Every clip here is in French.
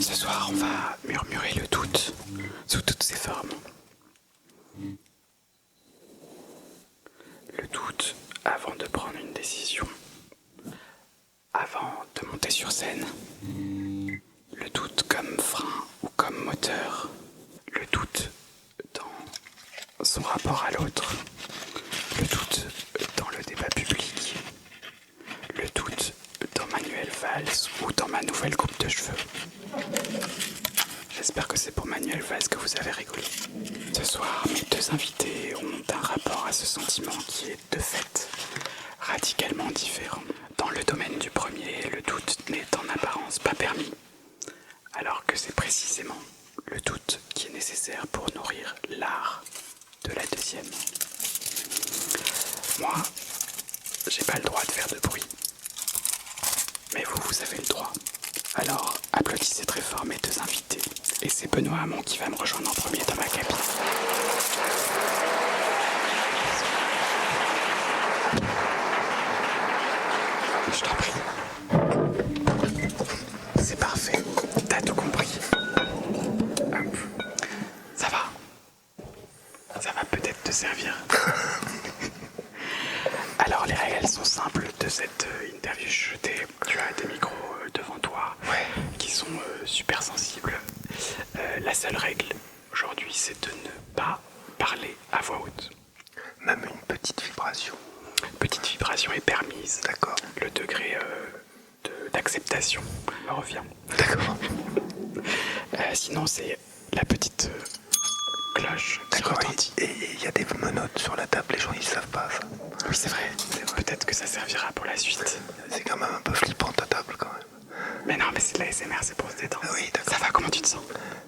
Ce soir, on va murmurer le doute sous toutes ses formes. Le doute avant de prendre une décision, avant de monter sur scène. Le doute comme frein ou comme moteur. Le doute dans son rapport à l'autre. Le doute dans le débat public. Le doute dans Manuel Valls ou dans ma nouvelle coupe de cheveux. J'espère que c'est pour Manuel Valls que vous avez rigolé. Ce soir, mes deux invités ont un rapport à ce sentiment qui est de fait radicalement différent. Dans le domaine du premier, le doute n'est en apparence pas permis, alors que c'est précisément le doute qui est nécessaire pour nourrir l'art de la deuxième. Moi, j'ai pas le droit de faire de bruit, mais vous avez le droit. Alors, applaudissez très fort mes deux invités. Et c'est Benoît Hamon qui va me rejoindre en premier dans ma cabine. Je t'en prie. C'est parfait. T'as tout compris. Hop. Ça va. Ça va peut-être te servir. Alors les règles sont simples de cette interview chuchotée. Tu as des micros devant toi qui sont super sensibles. La seule règle aujourd'hui, c'est de ne pas parler à voix haute. Même une petite vibration. Petite vibration est permise. D'accord. Le degré d'acceptation revient. D'accord. Sinon, c'est la petite cloche qui D'accord. retentit. Et il y a des menottes sur la table, les gens ils savent pas ça. Oui, c'est vrai. Peut-être que ça servira pour la suite. C'est quand même un peu flippant ta table quand même. Mais non, mais c'est de la SMR, c'est pour se détendre. Ah oui, d'accord. Ça va, comment tu te sens?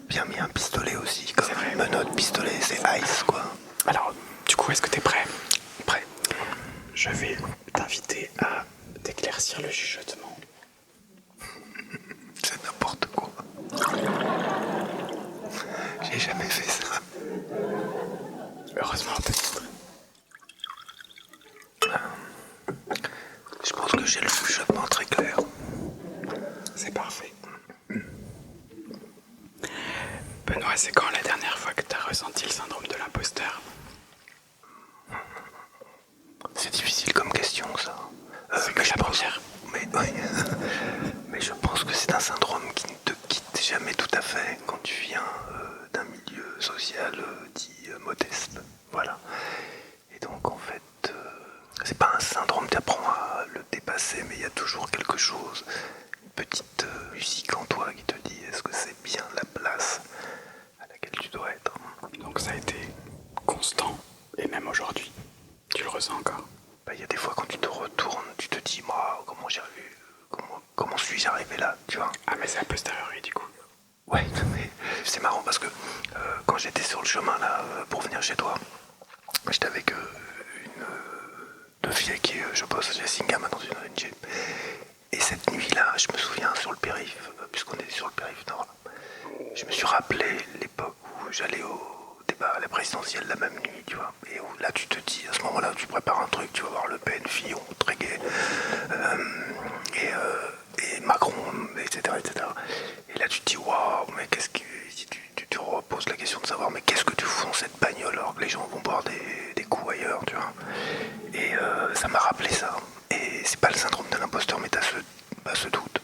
Bien mis un pistolet aussi, comme C'est vrai. menottes, pistolet, c'est ice quoi. Alors, du coup, est-ce que t'es prêt? Prêt. Je vais t'inviter à t'éclaircir le chuchotement. C'est n'importe quoi. J'ai jamais fait ça. Heureusement, peut-être. Je pense que j'ai le chuchotement très clair. C'est parfait. Benoît, c'est quand la dernière fois que t'as ressenti le syndrome de l'imposteur? C'est difficile comme question ça. C'est que la première. Mais, oui. Mais je pense que c'est un syndrome qui ne te quitte jamais tout à fait quand tu viens d'un milieu social dit modeste. Voilà. Et donc en fait, c'est pas un syndrome, tu apprends à le dépasser, mais il y a toujours quelque chose, une petite musique en toi qui te dit est-ce que c'est bien la place à laquelle tu dois être. Donc ça a été constant, et même aujourd'hui. Tu le ressens encore? Bah, y a des fois quand tu te retournes, tu te dis moi comment suis-je arrivé là, tu vois. Ah, mais c'est a posteriori du coup. Ouais, mais c'est marrant parce que quand j'étais sur le chemin là pour venir chez toi, j'étais avec deux filles qui je bosse chez Singama dans une ONG. Et cette nuit-là, je me souviens sur le périph', puisqu'on est sur le périph' nord, je me suis rappelé l'époque où j'allais au débat à la présidentielle la même nuit, tu vois. Et où là tu te dis, à ce moment-là, tu prépares un truc, tu vas voir Le Pen, Fillon, Tréguet, et Macron, etc., etc. Et là tu te dis, waouh, mais qu'est-ce que... Tu te reposes la question de savoir, mais qu'est-ce que tu fous dans cette bagnole alors que les gens vont boire des coups ailleurs, tu vois. Et ça m'a rappelé ça. Et c'est pas le syndrome de l'imposteur, mais t'as ce doute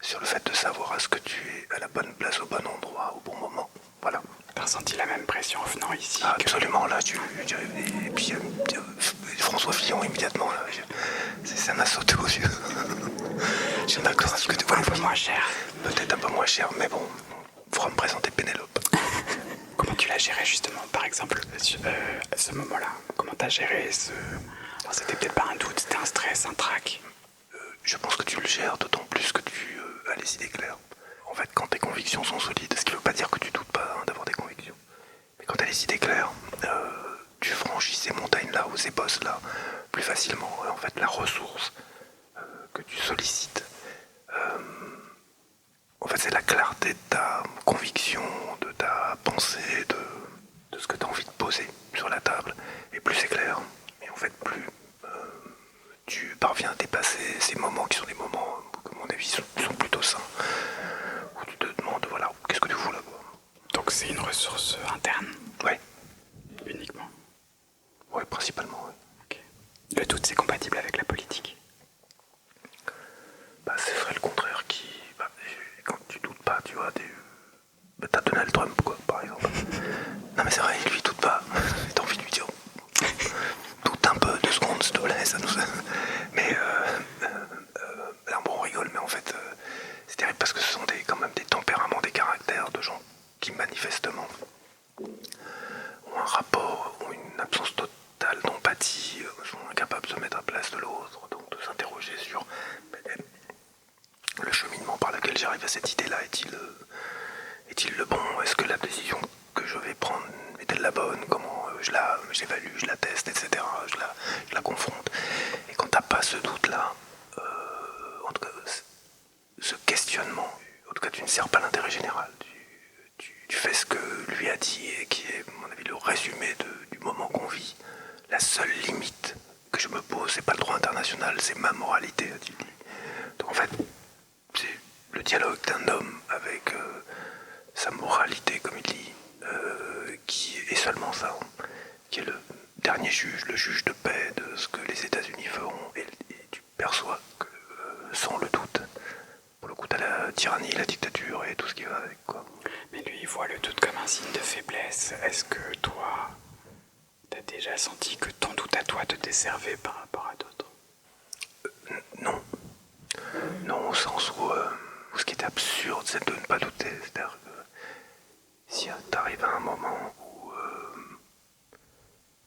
sur le fait de savoir est-ce que tu es à la bonne place, au bon endroit, au bon moment. Voilà. T'as ressenti la même pression en venant ici? Ah, absolument, là, et puis François Fillon, immédiatement, là, ça m'a sauté aux yeux. J'ai d'accord à ce que tu vois. Un peu moins cher. Peut-être un peu moins cher, mais bon, faudra me présenter Pénélope. Comment tu l'as géré justement, par exemple, ce moment-là? Comment t'as géré ce... Alors, c'était peut-être pas un doute, c'était un stress, un trac. Je pense que tu le gères d'autant plus que tu as les idées claires. En fait, quand tes convictions sont solides, ce qui ne veut pas dire que tu doutes pas d'avoir des convictions, mais quand tu as les idées claires, tu franchis ces montagnes-là ou ces bosses-là plus facilement. En fait, la ressource que tu sollicites, en fait, c'est la clarté de ta conviction, de ta pensée, de ce que tu as envie de poser sur la table. Et plus c'est clair, et en fait, plus tu parviens à dépasser ces moments qui sont des moments, comme on avis, sont plutôt sains. Où tu te demandes, voilà, qu'est-ce que tu fous là-bas? Donc c'est une ressource interne Ouais, uniquement. ouais, principalement, ouais. Ok. Le doute, c'est compatible avec la politique. Bah, ce serait le contraire qui. Bah, quand tu doutes pas, tu vois, bah, t'as Donald Trump, quoi, par exemple. Non, mais c'est vrai, lui, il doute pas. T'as envie de lui dire. Doute un peu, 2 secondes, s'il te plaît, ça nous. Mais. Là, bon, on rigole, mais en fait, c'est terrible parce que ce sont quand même des tempéraments, des caractères de gens qui manifestement ont un rapport, ont une absence totale d'empathie, sont incapables de se mettre à la place de l'autre, donc de s'interroger sur le cheminement par lequel j'arrive à cette idée-là est-il le bon? Est-ce que la décision que je vais prendre est-elle la bonne? Comment j'évalue, je la teste, etc. Je la confronte. Et quand t'as pas ce doute-là, en tout cas, ce questionnement, en tout cas, tu ne sers pas l'intérêt général. Tu fais ce que lui a dit et qui est, à mon avis, le résumé du moment qu'on vit. La seule limite que je me pose, c'est pas le droit international, c'est ma moralité, a-t-il dit. Donc en fait, c'est le dialogue d'un homme avec sa moralité, comme il dit, qui est seulement ça, qui est le dernier juge, le juge de paix de ce que les États-Unis feront. Et tu perçois que, sans le doute, pour le coup, t'as la tyrannie, la dictature et tout ce qui va avec, quoi. Mais lui, il voit le doute comme un signe de faiblesse. Est-ce que toi, t'as déjà senti que ton doute à toi te desservait par rapport à d'autres? Non. Non, au sens où ce qui est absurde, c'est de ne pas douter. C'est-à-dire que si t'arrives à un moment où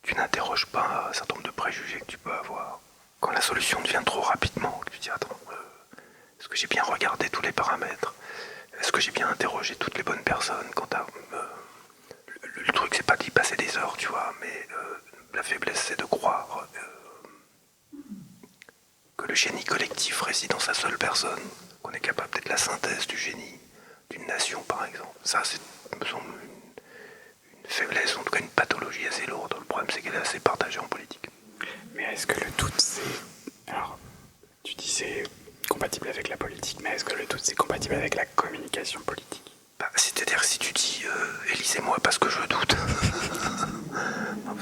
tu n'interroges pas un certain nombre de préjugés que tu peux avoir, quand la solution devient trop rapidement, que tu dis attends, est-ce que j'ai bien regardé tous les paramètres? Est-ce que j'ai bien interrogé toutes les bonnes personnes? Quand le truc, c'est pas d'y passer des heures, tu vois, mais la faiblesse, c'est de croire que le génie collectif réside en sa seule personne, qu'on est capable d'être la synthèse du génie d'une nation, par exemple. Ça, c'est, me semble, une faiblesse, en tout cas une pathologie assez lourde. Le problème, c'est qu'elle est assez partagée en politique. Mais est-ce que le doute, c'est... Alors, tu dis c'est compatible avec la politique, mais est-ce que le doute, c'est compatible avec la communication politique? Bah, c'est-à-dire, si tu dis élisez-moi parce que je doute.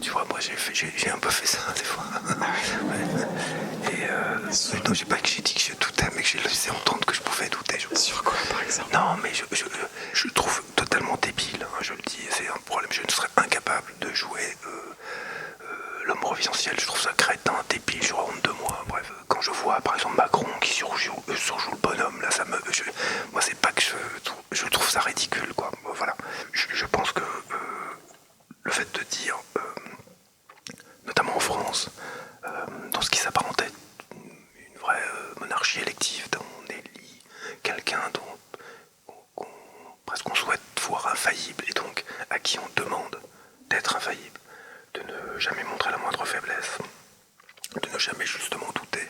Tu vois, moi j'ai un peu fait ça des fois. Ouais. Et non, j'ai pas que j'ai dit que je doutais, mais que j'ai laissé entendre que je pouvais douter. Sur quoi, par exemple? Non, mais je le trouve totalement débile, hein, je le dis, c'est un problème. Je ne serais incapable de jouer l'homme providentiel. Je trouve ça crétin, débile, j'aurais honte de moi. Bref, quand je vois par exemple Macron qui surjoue le bonhomme, là, moi, c'est pas que je trouve ça ridicule, quoi. Voilà. Je pense que le fait de dire, notamment en France, dans ce qui s'apparentait une vraie monarchie élective, dont on élit quelqu'un dont presque on souhaite voir infaillible et donc à qui on demande d'être infaillible, de ne jamais montrer la moindre faiblesse, de ne jamais justement douter.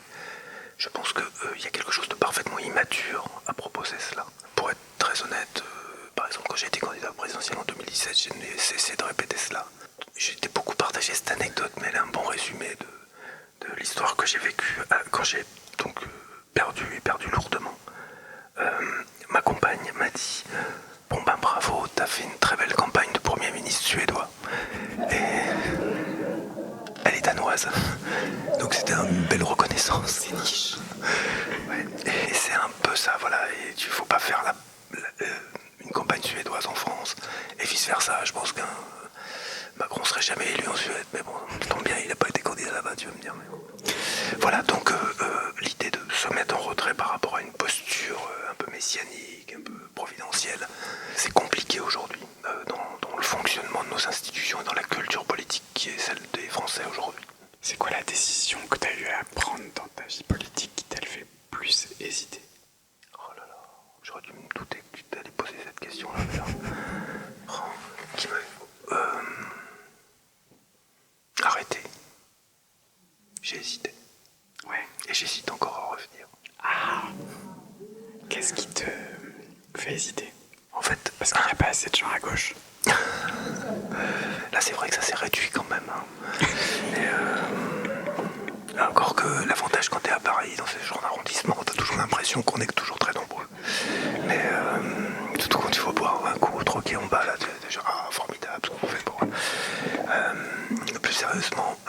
Je pense qu'il y a quelque chose de parfaitement immature à proposer cela. Pour être très honnête, par exemple quand j'ai été candidat présidentiel en 2017, je n'ai cessé de répéter cela. J'ai beaucoup partagé cette anecdote, mais elle est un bon résumé de l'histoire que j'ai vécue quand j'ai donc perdu lourdement. Ma compagne m'a dit bon ben bravo, t'as fait une très belle campagne de Premier ministre suédois. Et elle est danoise. Donc c'était une belle reconnaissance. C'est niche. Ouais. Et c'est un peu ça, voilà. Et il faut pas faire une campagne suédoise en France. Et vice versa. Je pense qu'un Macron serait jamais élu en Suède. Mais bon, tant bien, il n'a pas été candidat là-bas, tu vas me dire. Mais bon. Voilà, donc l'idée de se mettre en retrait par rapport à une posture un peu messianique, un peu providentielle, c'est compliqué aujourd'hui dans le fonctionnement de nos institutions et dans la culture politique qui est celle des Français aujourd'hui. C'est quoi la décision que tu as eu à prendre dans ta vie politique qui t'a fait plus hésiter? Oh là là, j'aurais dû me douter que tu t'allais poser cette question-là. Arrêter. J'ai hésité. Ouais. Et j'hésite encore à revenir. Ah. Qu'est-ce qui te fait hésiter? En fait, parce qu'il n'y a pas assez de gens à gauche. Là, c'est vrai que ça s'est réduit quand même. Hein. Et, encore que l'avantage quand t'es à Paris, dans ce genre d'arrondissement, t'as toujours l'impression l'impression qu'on est toujours très nombreux. Mais surtout quand il faut boire un coup troqué en bas, là, c'est déjà formidable ce qu'on fait pour eux. Plus sérieusement,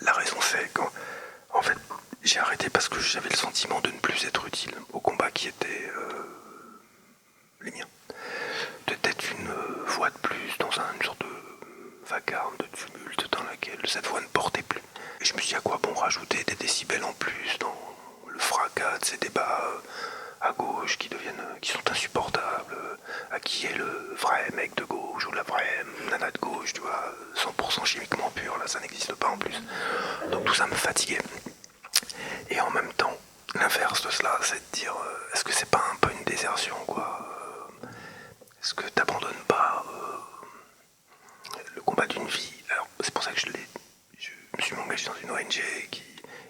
la raison c'est qu'en fait, j'ai arrêté parce que j'avais le sentiment de ne plus être utile au combat qui était les miens. D'être une voix de plus dans une sorte de vacarme, de tumulte dans laquelle cette voix ne portait plus. Et je me suis dit à quoi bon rajouter des décibels en plus dans le fracas de ces débats à gauche qui sont insupportables, à qui est le vrai mec de gauche ou la vraie nana de gauche, tu vois, 100% chimiquement pur, là ça n'existe pas en plus. Donc tout ça me fatiguait. Et en même temps, l'inverse de cela, c'est de dire est-ce que c'est pas un peu une désertion, quoi? Est-ce que t'abandonnes pas le combat d'une vie? Alors c'est pour ça que je me suis engagé dans une ONG qui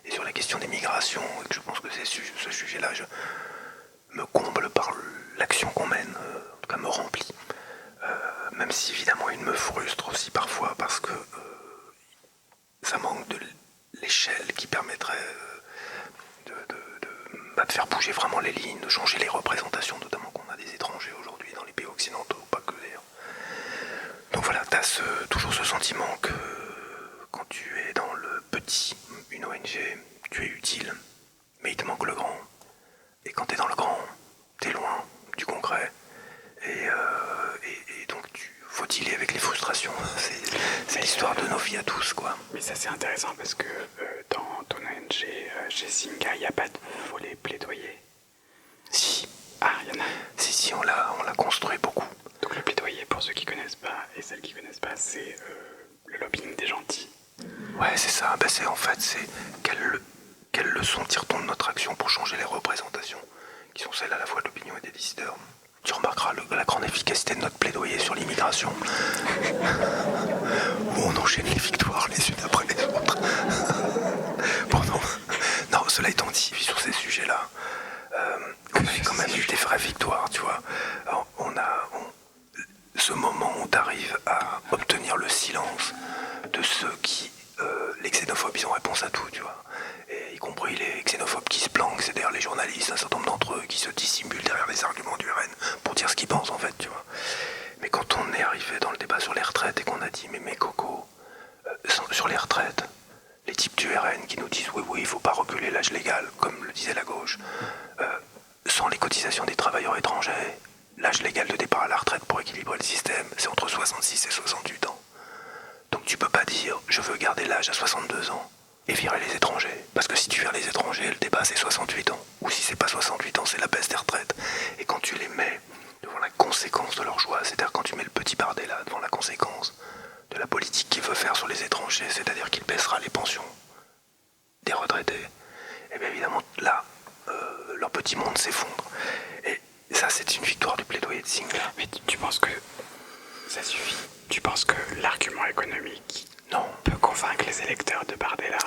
est sur la question des migrations, et que je pense que ce sujet-là me comble par l'action qu'on mène, en tout cas me remplit. Même si évidemment il me frustre aussi parfois parce que ça manque de l'échelle qui permettrait de faire bouger vraiment les lignes, de changer les représentations, notamment qu'on a des étrangers aujourd'hui dans les pays occidentaux, pas que d'ailleurs. Donc voilà, tu as toujours ce sentiment que quand tu es dans le petit, une ONG, tu es utile, mais il te manque le grand. Et quand tu es dans le grand, tu es loin du concret. Et donc faut dealer avec les frustrations. C'est l'histoire de nos vies à tous, quoi. Mais ça c'est intéressant parce que dans ton ONG, chez Singa, il n'y a pas de volet plaidoyer. Si. Ah, il y en a. Si, on l'a construit beaucoup. Donc le plaidoyer, pour ceux qui connaissent pas et celles qui connaissent pas, c'est le lobbying des gentils. Ouais, c'est ça. Ben, c'est quelle leçon tire-t-on de notre action pour changer les représentations, qui sont celles à la fois de l'opinion et des décideurs. Tu remarqueras la grande efficacité de notre plaidoyer sur l'immigration, où on enchaîne les victoires les unes après les autres. Bon, non, cela étant dit, sur ces sujets-là, on a quand même eu des vraies victoires, tu vois. Alors, ce moment où tu arrives à obtenir le silence de ceux qui, les xénophobes, ils ont réponse à tout, tu vois. Et y compris les xénophobes qui se planquent, c'est d'ailleurs les journalistes, un certain nombre d'entre eux qui se dissimulent derrière les arguments du RN pour dire ce qu'ils pensent en fait, tu vois. Mais quand on est arrivé dans le débat sur les retraites et qu'on a dit mais Coco, sur les retraites, les types du RN qui nous disent oui, il faut pas reculer l'âge légal, comme le disait la gauche, sans les cotisations des travailleurs étrangers, l'âge légal de départ à la retraite pour équilibrer le système, c'est entre 66 et 68 ans. Donc tu peux pas dire je veux garder l'âge à 62 ans et virer les étrangers. Parce que si tu vires les étrangers, le débat c'est 68 ans. Ou si c'est pas 68 ans, c'est la baisse des retraites. Et quand tu les mets devant la conséquence de leur choix, c'est-à-dire quand tu mets le petit Bardella devant la conséquence de la politique qu'il veut faire sur les étrangers, c'est-à-dire qu'il baissera les pensions des retraités, et bien évidemment là, leur petit monde s'effondre. Et ça c'est une victoire du plaidoyer de Singa. Mais tu penses que ça suffit? Tu penses que l'argument économique peut convaincre les électeurs de Bardella?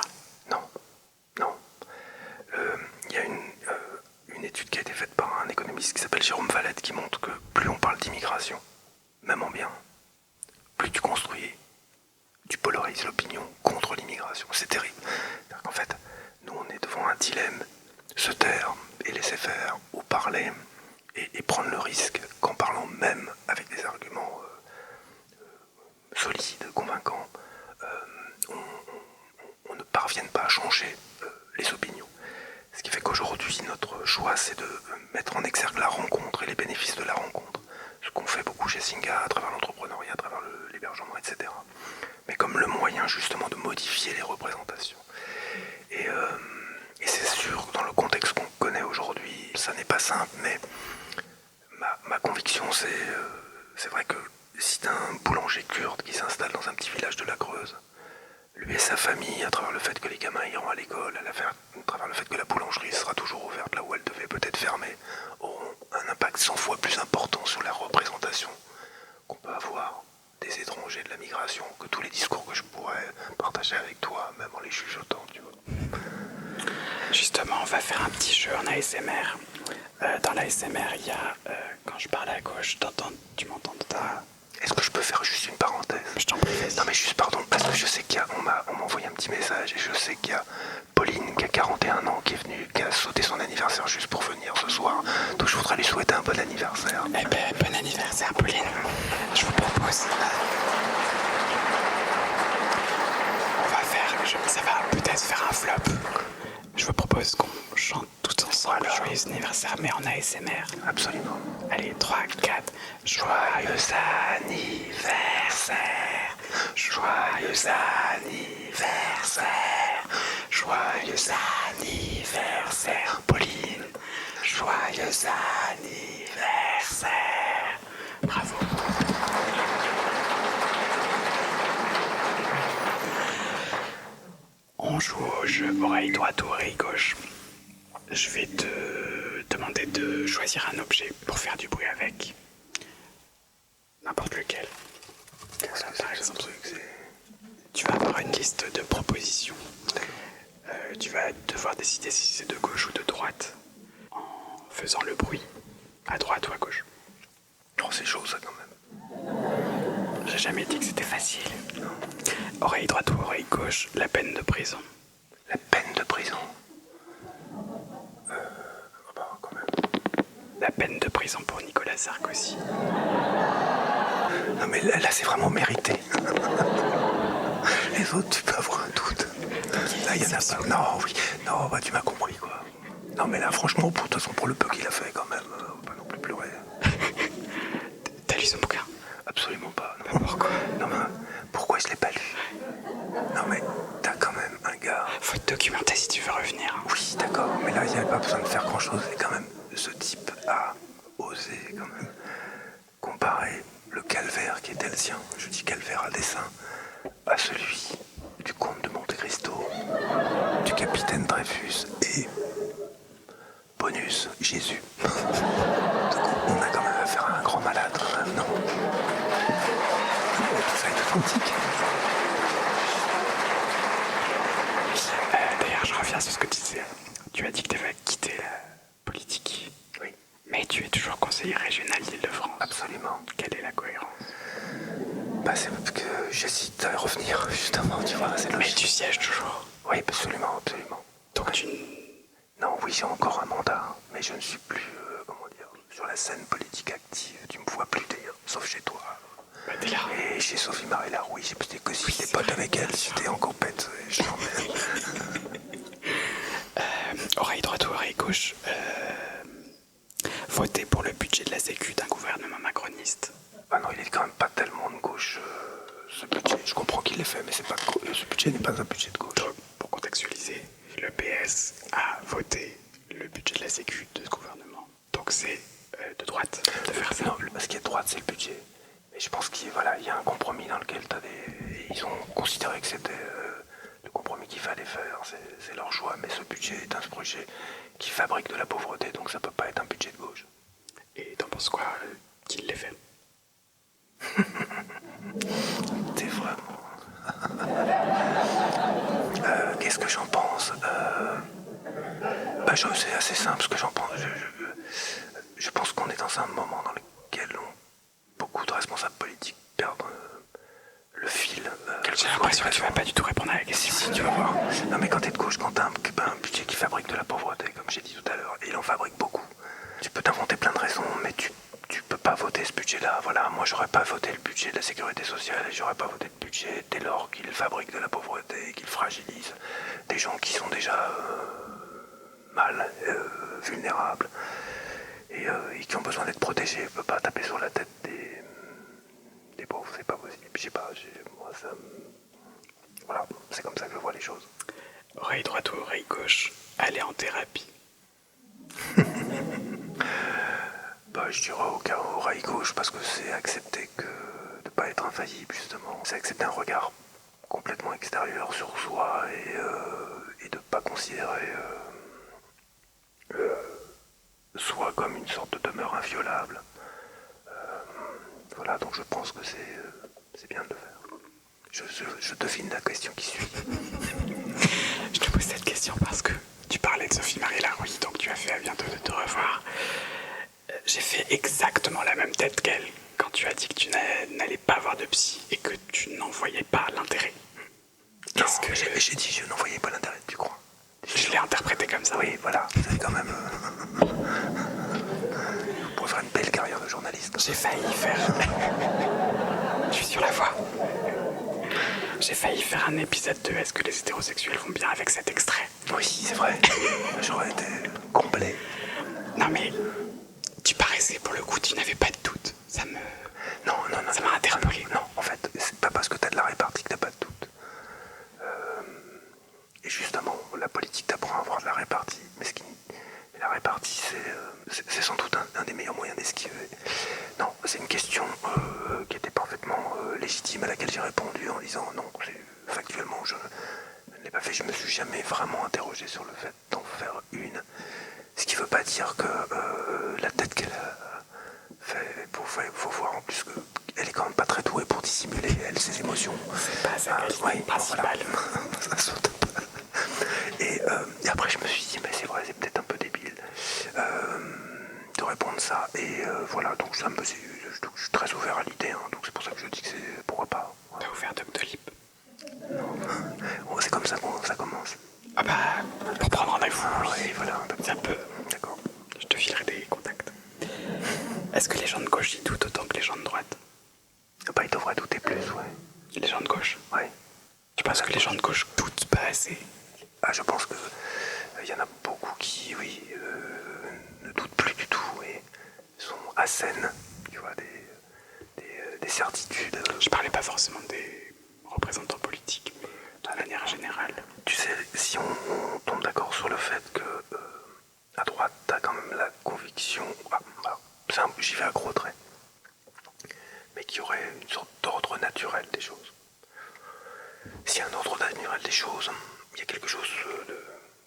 Non. Il y a une étude qui a été faite par un économiste qui s'appelle Jérôme Valette qui montre que plus on parle d'immigration, même en bien, plus tu construis, tu polarises l'opinion contre l'immigration. C'est terrible. C'est-à-dire qu'en fait, nous on est devant un dilemme, se taire et laisser faire, ou parler et prendre le risque qu'en parlant même avec des arguments solides, convaincants, on ne parvienne pas à changer les opinions. Ce qui fait qu'aujourd'hui, notre choix, c'est de mettre en exergue la rencontre et les bénéfices de la rencontre. Ce qu'on fait beaucoup chez Singa, à travers l'entrepreneuriat, à travers l'hébergement, etc. Mais comme le moyen, justement, de modifier les représentations. Et c'est sûr, dans le contexte qu'on connaît aujourd'hui, ça n'est pas simple, mais ma conviction, c'est vrai que si t'as un boulanger kurde qui s'installe dans un petit village de la Creuse, lui et sa famille, à travers le fait que les gamins iront à l'école, à travers le fait que la boulangerie sera toujours ouverte là où elle devait peut-être fermer, auront un impact 100 fois plus important sur la représentation qu'on peut avoir des étrangers, de la migration, que tous les discours que je pourrais partager avec toi, même en les chuchotant, tu vois. Justement, on va faire un petit jeu en ASMR. Dans l'ASMR, il y a, quand je parle à gauche, tu m'entends Est-ce que je peux faire juste une parenthèse? Je t'en prie, vas-y. Non mais juste pardon, parce que je sais on m'a envoyé un petit message et je sais qu'il y a Pauline qui a 41 ans qui est venue, qui a sauté son anniversaire juste pour venir ce soir. Donc je voudrais lui souhaiter un bon anniversaire. Eh ben, bon anniversaire, Pauline. Je vous propose... ça va peut-être faire un flop. Je vous propose qu'on chante tous ensemble Joyeux anniversaire, mais en ASMR. Absolument. Allez, 3, 4. Joyeux anniversaire. Joyeux anniversaire. Joyeux anniversaire, Pauline. Joyeux anniversaire. Bravo. On joue au jeu oreille droite ou oreille gauche. Je vais te demander de choisir un objet pour faire du bruit avec. N'importe lequel. Voilà, par exemple, tu vas avoir une liste de propositions. Tu vas devoir décider si c'est de gauche ou de droite en faisant le bruit à droite ou à gauche. Oh, c'est chaud ça quand même. J'ai jamais dit que c'était facile. Oreille droite ou oreille gauche, la peine de prison. La peine de prison. Bah, quand même. La peine de prison pour Nicolas Sarkozy. Non mais là c'est vraiment mérité. Les autres, tu peux avoir un doute. Là, il y en a pas. Non, oui. Non, bah tu m'as compris quoi. Non mais là, franchement, de toute façon, pour le peu qu'il a fait quand même, on peut pas non plus pleurer. T'as lu son bouquin? Absolument pas. Non. Pourquoi? Non mais pourquoi je l'ai pas lu? Non mais t'as quand même un gars. Faut te documenter si tu veux revenir. Oui, d'accord, mais là, il n'y a pas besoin de faire grand-chose. Et quand même, ce type a osé quand même comparer le calvaire qui était le sien, je dis calvaire à dessein, à celui du comte de Monte Cristo, du capitaine Dreyfus et bonus, Jésus. Donc on a quand même affaire à un grand malade, quand même, non? Tout ça est authentique. D'ailleurs, je reviens sur ce que tu disais. Tu as dit que tu avais quitté la politique. Oui. Mais tu es toujours conseiller régional d'Île-de-France. Absolument. Quelle est la cohérence? Bah c'est parce que j'hésite à revenir, justement, tu vois, c'est Mais logique. tu sièges toujours. Oui, absolument, absolument. Donc tu... Non, oui, j'ai encore un mandat, mais je ne suis plus, comment dire, sur la scène politique active. Tu me vois plus d'ailleurs, sauf chez toi. Bah, t'es là. Et chez Sophie Marie Larouille, j'ai peut-être que si des potes avec elle, j'étais en compète, je t'emmène. Oreille droite ou oreille gauche, voter pour le budget de la Sécu d'un gouvernement macroniste. Ah non, il est quand même pas tellement de gauche, ce budget. Je comprends qu'il l'ait fait, mais c'est pas ce budget n'est pas un budget de gauche. Donc, pour contextualiser, le PS a voté le budget de la Sécu de ce gouvernement. Donc c'est de droite de faire ça. Non, ce qui est de droite, c'est le budget. Mais je pense qu'il y a un compromis dans lequel ils ont considéré que c'était le compromis qu'il fallait faire. C'est leur choix, mais ce budget est un projet qui fabrique de la pauvreté, donc ça peut pas être un budget de gauche. Et t'en penses quoi qu'il l'ait fait? T'es vraiment... Qu'est-ce que j'en pense? C'est assez simple ce que j'en pense. Je pense qu'on est dans un moment dans lequel beaucoup de responsables politiques perdent le fil. J'ai l'impression que tu vas pas du tout répondre à la question. Si, tu vas voir. Non mais quand t'es de gauche, quand t'as un budget qui fabrique de la pauvreté, comme j'ai dit tout à l'heure, et il en fabrique beaucoup, tu peux t'inventer plein de raisons, mais tu peux pas voter ce budget-là. Voilà, moi j'aurais pas voté le budget de la sécurité sociale et j'aurais pas voté le budget dès lors qu'il fabrique de la pauvreté, qu'il fragilise des gens qui sont déjà mal, vulnérables et qui ont besoin d'être protégés. On peut pas taper sur la tête des pauvres, c'est pas possible. Je sais pas, moi ça... Voilà, c'est comme ça que je vois les choses. Oreille droite ou oreille gauche, aller en thérapie. Bah, je dirais oreille gauche parce que c'est accepter de ne pas être infaillible, justement. C'est accepter un regard complètement extérieur sur soi et de ne pas considérer soi comme une sorte de demeure inviolable. Voilà, donc je pense que c'est bien de le faire. Je devine la question qui suit. Je te pose cette question parce que tu parlais de Sophie Marie Larouille, donc tu as fait à bientôt de te revoir. J'ai fait exactement la même tête qu'elle quand tu as dit que tu n'allais pas voir de psy et que tu n'en voyais pas l'intérêt. Non, j'ai dit je n'en voyais pas l'intérêt, tu crois? Je l'ai interprété comme ça. Oui, voilà, vous avez quand même... Vous pourrez faire une belle carrière de journaliste. J'ai failli faire... Je suis sur la voie. J'ai failli faire un épisode de Est-ce que les hétérosexuels vont bien avec cet extrait. Oui, c'est vrai. J'aurais été complet. Non mais, tu paraissais pour le coup, tu n'avais pas de doute. Ça m'a interpellé. Non, en fait, c'est pas parce que t'as de la répartie que t'as pas de doute. Et justement, la politique t'apprend à avoir de la répartie. Mais la répartie, c'est sans doute un des meilleurs moyens d'esquiver. Non, c'est une question qui était parfaitement légitime, à laquelle j'ai répondu en disant non, factuellement, je ne l'ai pas fait. Je me suis jamais vraiment interrogé sur le fait d'en faire une. Ce qui veut pas dire que la tête qu'elle a fait, faut voir en plus qu'elle est quand même pas très douée pour dissimuler, elle, ses émotions. C'est pas sa qualité principale. Voilà. Ça saute pas. Et après, je me suis dit, mais c'est vrai, c'est peut-être un peu débile de répondre ça. Et voilà, donc je suis très ouvert à l'idée, hein, donc c'est pour ça que je dis que c'est pourquoi pas. T'as ouvert Doctolib? C'est comme ça que ça commence. Ah bah, pour prendre rendez-vous. Oui, voilà. Ça peut. D'accord. Je te filerai des contacts. Est-ce que les gens de gauche y doutent autant que les gens de droite? Bah, ils devraient douter plus, ouais. Les gens de gauche? Ouais. Tu penses que les gens de gauche doutent pas assez? Ah, je pense que y en a beaucoup qui, oui, ne doutent plus du tout et sont assènent, tu vois, des certitudes. Je parlais pas forcément des représentants politiques, mais de manière générale. Tu sais, si on tombe d'accord sur le fait que à droite, t'as quand même la conviction, j'y vais à gros traits, mais qu'il y aurait une sorte d'ordre naturel des choses. S'il y a un ordre naturel des choses, il y a quelque chose de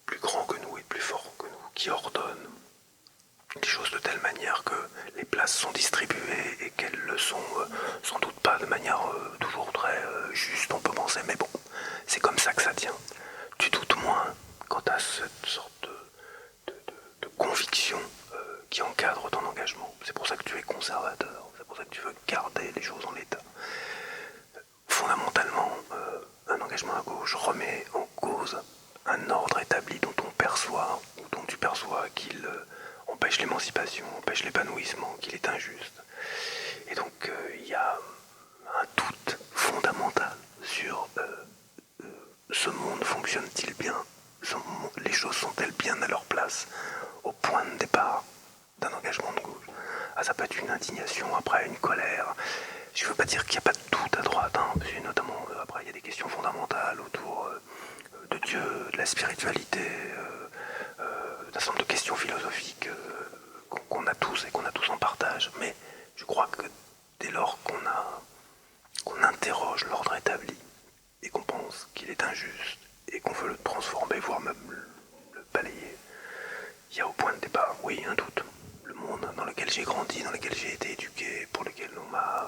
plus grand que nous et de plus fort que nous qui ordonne les choses de telle manière que les places sont distribuées et qu'elles le sont sans doute pas de manière toujours très juste, on peut penser, mais bon, c'est comme ça que ça tient. Tu doutes moins quant à cette sorte de conviction qui encadre ton engagement. C'est pour ça que tu es conservateur, c'est pour ça que tu veux garder les choses en l'état. Fondamentalement, un engagement à gauche remet en cause un ordre établi dont on perçoit, ou dont tu perçois qu'il empêche l'émancipation, empêche l'épanouissement, qu'il est injuste. Et donc il y a un doute fondamental sur ce monde fonctionne-t-il bien, les choses sont-elles bien à leur place au point de départ d'un engagement de gauche. Ah, ça peut être une indignation, après une colère. Je ne veux pas dire qu'il n'y a pas de doute à droite, hein, parce que notamment après il y a des questions fondamentales autour de Dieu, de la spiritualité, d'un certain nombre de questions philosophiques qu'on a tous et qu'on a tous en partage. Mais je crois que dès lors qu'on interroge l'ordre établi et qu'on pense qu'il est injuste et qu'on veut le transformer, voire même le balayer, il y a au point de départ, oui, un doute. Le monde dans lequel j'ai grandi, dans lequel j'ai été éduqué, pour lequel on m'a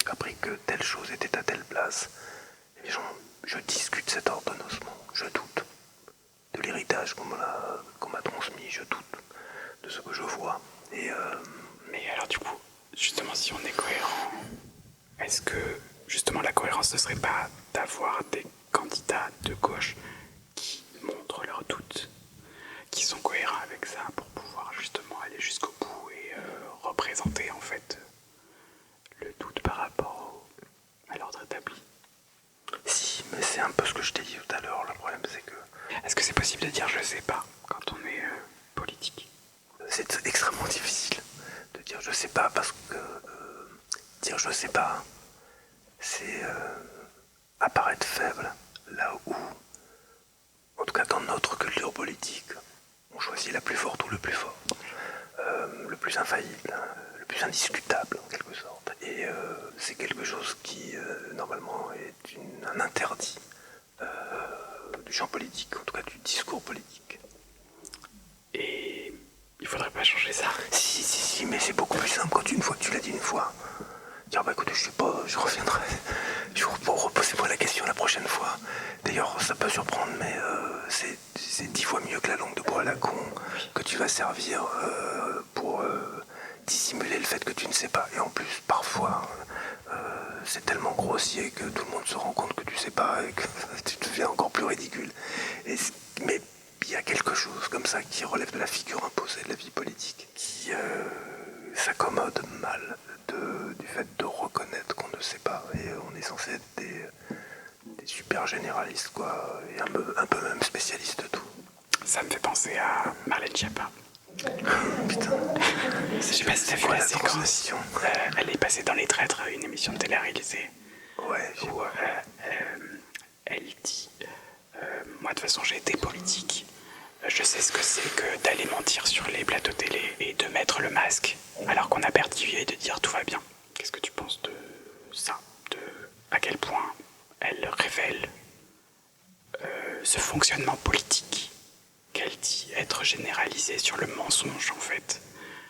appris que telle chose était à telle place, les gens, je discute cet ordonnancement, je doute de l'héritage qu'on m'a transmis, je doute de ce que je vois. Mais alors du coup, justement, si on est cohérent, est-ce que justement la cohérence ne serait pas d'avoir des candidats de gauche qui montrent leurs doutes, qui sont cohérents avec ça pour pouvoir justement aller jusqu'au bout et représenter en fait le doute par rapport à l'ordre établi? Si, mais c'est un peu ce que je t'ai dit tout à l'heure. Le problème, c'est que... Est-ce que c'est possible de dire je sais pas quand on est politique? C'est extrêmement difficile de dire je sais pas, parce que dire je sais pas, c'est apparaître faible, là où, en tout cas dans notre culture politique, on choisit la plus forte ou le plus fort, le plus infaillible, le plus indiscutable en quelque sorte. Et c'est quelque chose qui normalement est un interdit du champ politique, en tout cas du discours politique. Et il faudrait pas changer ça? Si, mais c'est beaucoup plus simple quand une fois que tu l'as dit une fois. Dire bah écoutez, je sais pas, je reviendrai. Reposez-moi la question la prochaine fois. D'ailleurs, ça peut surprendre, mais c'est 10 fois mieux que la langue de bois à la con que tu vas servir pour dissimuler le fait que tu ne sais pas. Et en plus, parfois, entier, que tout le monde se rend compte que tu sais pas et que tu deviens encore plus ridicule. Mais il y a quelque chose comme ça qui relève de la figure imposée de la vie politique, qui s'accommode mal du fait de reconnaître qu'on ne sait pas. Et on est censé être des super généralistes, quoi, et un peu même spécialistes de tout. Ça me fait penser à Marlène Schiappa. Putain. Je sais pas si t'as vu la séquence. Elle est passée dans Les Traîtres, une émission de télé-réalisée. Ouais, où elle dit moi de toute façon j'ai été politique. Je sais ce que c'est que d'aller mentir sur les plateaux télé et de mettre le masque alors qu'on a perdu et de dire tout va bien. Qu'est-ce que tu penses de ça, de à quel point elle révèle ce fonctionnement politique qu'elle dit être généralisé sur le mensonge en fait,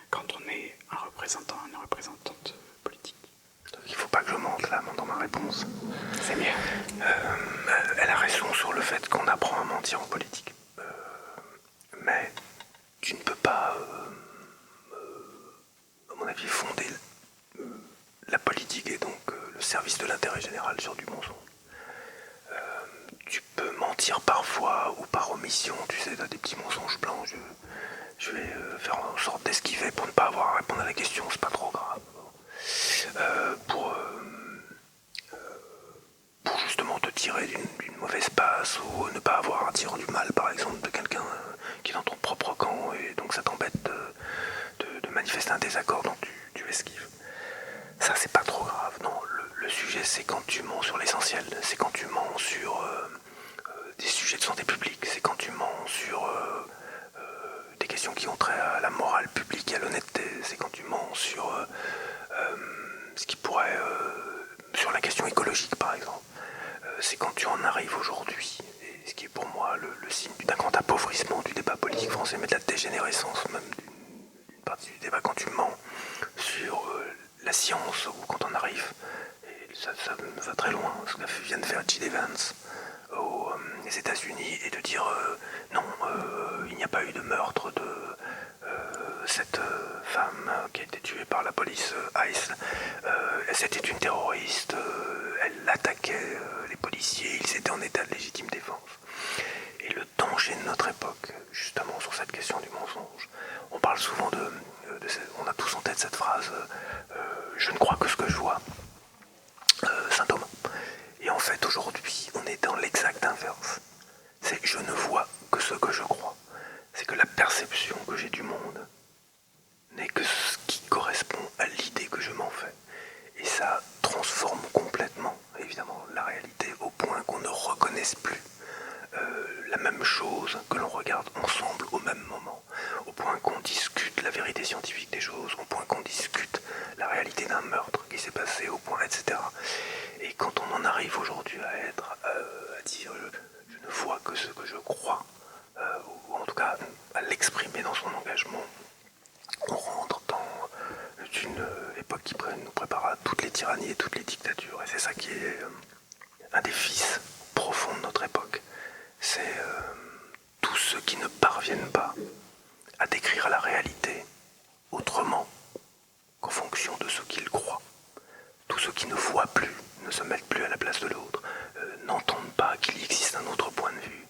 quand on est un représentant, une représentante politique. Donc il faut pas que je mente là dans ma réponse. C'est mieux. Elle a raison sur le fait qu'on apprend à mentir en politique. Mais tu ne peux pas, à mon avis, fonder la politique et donc le service de l'intérêt général sur du mensonge. Tu peux mentir parfois ou par omission, tu sais, t'as des petits mensonges blancs. Je vais faire en sorte d'esquiver pour ne pas avoir à répondre à la question, c'est pas trop grave. Pour justement te tirer d'une mauvaise passe ou ne pas avoir à dire du mal, par exemple, de quelqu'un qui est dans ton propre camp et donc ça t'embête de manifester un désaccord, donc tu esquives. Ça, c'est pas trop grave. Non, le sujet, c'est quand tu mens sur l'essentiel. C'est quand tu mens sur des sujets de santé publique. C'est quand tu mens sur des questions qui ont trait à la morale publique et à l'honnêteté. C'est quand tu mens sur ce qui pourrait... sur la question écologique, par exemple. C'est quand tu en arrives aujourd'hui, et ce qui est pour moi le signe d'un grand appauvrissement du débat politique français, mais de la dégénérescence même d'une partie du débat, quand tu mens sur la science, ou quand on arrive, et ça va très loin, ce que vient de faire Jill Evans aux États-Unis, et de dire non, il n'y a pas eu de meurtre de cette femme qui a été tuée par la police ICE. C'était une terroriste, elle attaquait les policiers, ils étaient en état de légitime défense. Et le danger de notre époque, justement sur cette question du mensonge, on parle souvent on a tous en tête cette phrase je ne crois que ce que je vois, Saint Thomas. Et en fait aujourd'hui on est dans l'exact inverse. C'est je ne vois que ce que je crois. C'est que la perception que j'ai du monde n'est que ce qui correspond à l'idée que je m'en fais. Et ça transforme complètement, évidemment, la réalité au point qu'on ne reconnaisse plus la même chose, que l'on regarde ensemble au même moment, au point qu'on discute la vérité scientifique des choses, au point qu'on discute la réalité d'un meurtre qui s'est passé, au point, etc. Et quand on en arrive aujourd'hui à dire je ne vois que ce que je crois, ou en tout cas à l'exprimer dans son engagement, on rentre dans une époque qui nous prépare à toutes les tyrannies et toutes les dictatures. Et c'est ça qui est un des vices profonds de notre époque. C'est tous ceux qui ne parviennent pas à décrire la réalité autrement qu'en fonction de ce qu'ils croient. Tous ceux qui ne voient plus, ne se mettent plus à la place de l'autre, n'entendent pas qu'il existe un autre point de vue,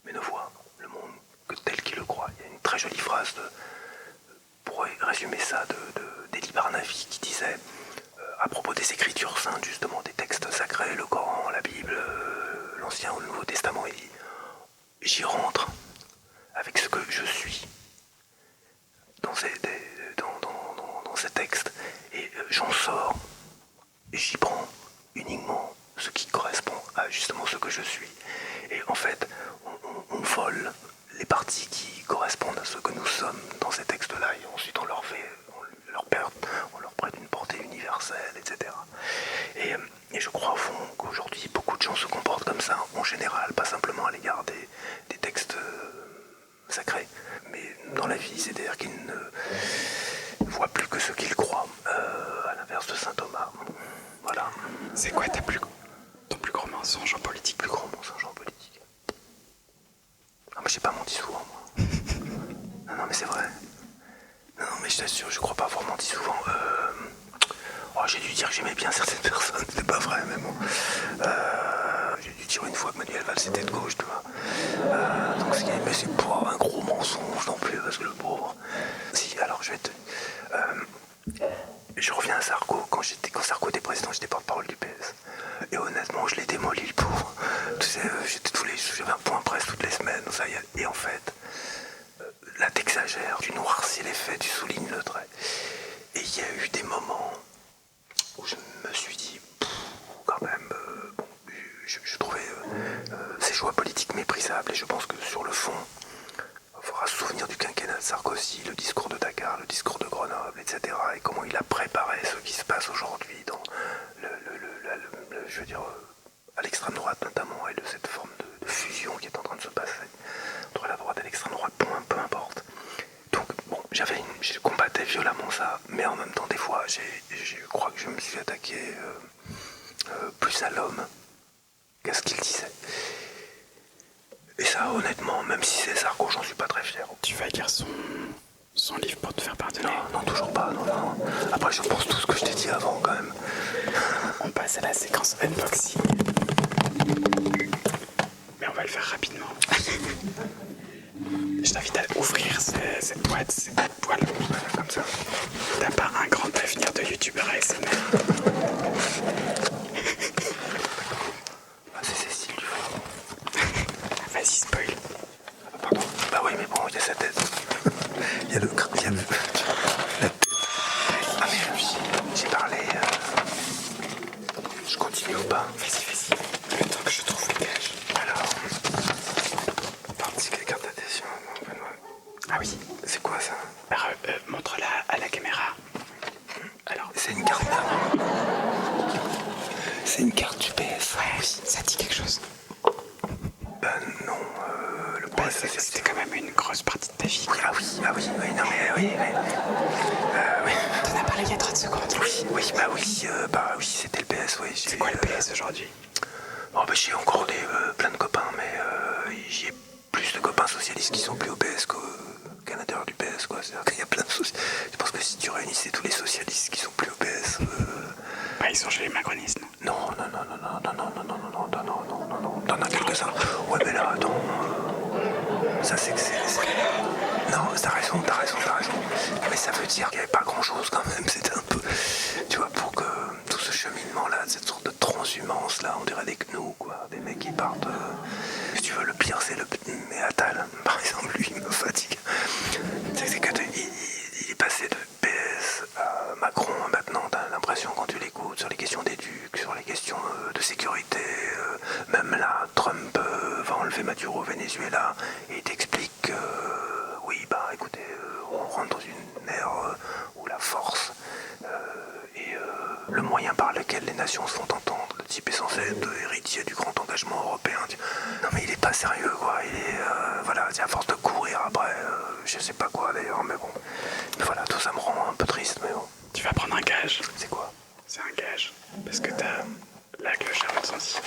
mais ne voient le monde que tel qu'il le croit. Il y a une très jolie phrase pour résumer ça d'Élie Barnavi qui disait à propos des écritures saintes, justement des textes sacrés, le Coran, la Bible, l'Ancien ou le Nouveau Testament, il dit j'y rentre avec ce que je suis dans ces textes et j'en sors et j'y prends uniquement ce qui correspond à justement ce que je suis. Et en fait, on vole les parties qui correspondent à ce que nous sommes dans ces textes-là et ensuite on leur prête une portée universelle, etc. Et je crois au fond qu'aujourd'hui beaucoup de gens se comportent comme ça en général, pas simplement à l'égard des textes sacrés, mais dans la vie, c'est-à-dire qu'ils ne voient plus que ce qu'ils croient, à l'inverse de Saint Thomas. Voilà. C'est quoi ton plus gros mensonge en politique? Plus grand mensonge en politique. Ah mais j'ai pas menti souvent moi. Non mais c'est vrai. Non mais je t'assure, je crois pas avoir menti souvent. Oh, j'ai dû dire que j'aimais bien certaines personnes, c'est pas vrai, mais bon. J'ai dû dire une fois que Manuel Valls était de gauche, tu vois. Donc mais c'est pas un gros mensonge non plus, parce que le pauvre. Si, alors je vais te. Je reviens à Sarko. Quand Sarko était président, j'étais porte-parole du PS. Et honnêtement, je l'ai démoli, le pauvre. Tu sais, j'avais un point presse toutes les semaines. Et en fait, là t'exagères, tu noircis les faits, tu soulignes le trait. Et il y a eu des moments où je me suis dit, quand même, bon, je trouvais ces choix politiques méprisables. Et je pense que sur le fond, il faudra se souvenir du quinquennat de Sarkozy, le discours de Dakar, le discours de Grenoble, etc. Et comment il a préparé ce qui se passe aujourd'hui dans je veux dire, à l'extrême droite notamment, et de cette forme de fusion qui est en train de se passer entre la droite et l'extrême droite, peu importe. Donc, bon, je combattais violemment ça, mais en même temps, des fois, je crois que je me suis attaqué plus à l'homme qu'à ce qu'il disait. Et ça, honnêtement, même si c'est Sarko, j'en suis pas très fier. Tu vas lire son livre pour te faire pardonner? Non, toujours pas, non. Après, je pense tout ce que je t'ai dit avant, quand même. On passe à la séquence unboxing. Mais on va le faire rapidement. Je t'invite à ouvrir cette boîte, ces poils, voilà, comme ça. T'as pas un grand avenir de youtubeur ASMR. C'est Cécile du fond. Vas-y, spoil. Pardon. Bah oui, mais bon, il y a sa tête. Il y a le... la tête. Ah mais j'ai parlé... Je continue ou pas? Vas-y. Le temps que je trouve le gage. Alors... Si quelqu'un d'adhésion... Ah oui. C'est quoi ça? Montre-la à la caméra. Alors... C'est une carte... C'est une carte du PS. Ouais, oui, ça dit quelque chose. Ben non, le PS... C'était quand même une grosse partie de ta vie. Ah oui, non mais oui. Oui. T'en as parlé il y a 30 secondes. Oui, c'était le PS, oui. C'est quoi le PS aujourd'hui? Oh bah j'ai encore plein de copains, mais j'ai plus de copains socialistes qui sont plus au PS qu'à l'intérieur du PS, quoi. C'est-à-dire qu'il y a plein de socialistes. Je pense que si tu réunissais tous les socialistes qui sont plus au PS... Bah ils sont chez les macronistes, non? Non, t'en as quelques-uns. Ouais mais là, attends... Ça c'est que c'est... Non, t'as raison. Mais ça veut dire qu'il n'y avait pas grand-chose quand même. C'était un peu... Tu vois, pour que tout ce cheminement-là, cette sorte de transhumance-là, on dirait des gnous, quoi. Des mecs qui partent... Si tu veux, le pire, c'est le... Mais Attal, par exemple, lui, il me fatigue. C'est que il est passé de PS à Macron, maintenant, t'as l'impression, quand tu l'écoutes, sur les questions d'éduc, sur les questions de sécurité, même là, Trump va enlever Maduro au Venezuela, et il t'explique que, oui, bah écoutez, on rentre dans une ère où la force et le moyen par lequel les nations se font entendre, le type est censé être héritier du grand engagement européen. Non mais il est pas sérieux, quoi. Il est, voilà, à force de courir après, je sais pas quoi d'ailleurs, mais bon. Voilà, tout ça me rend un peu triste, mais bon. Tu vas prendre un gage. C'est quoi? C'est un gage. Parce que t'as la cloche à votre sens.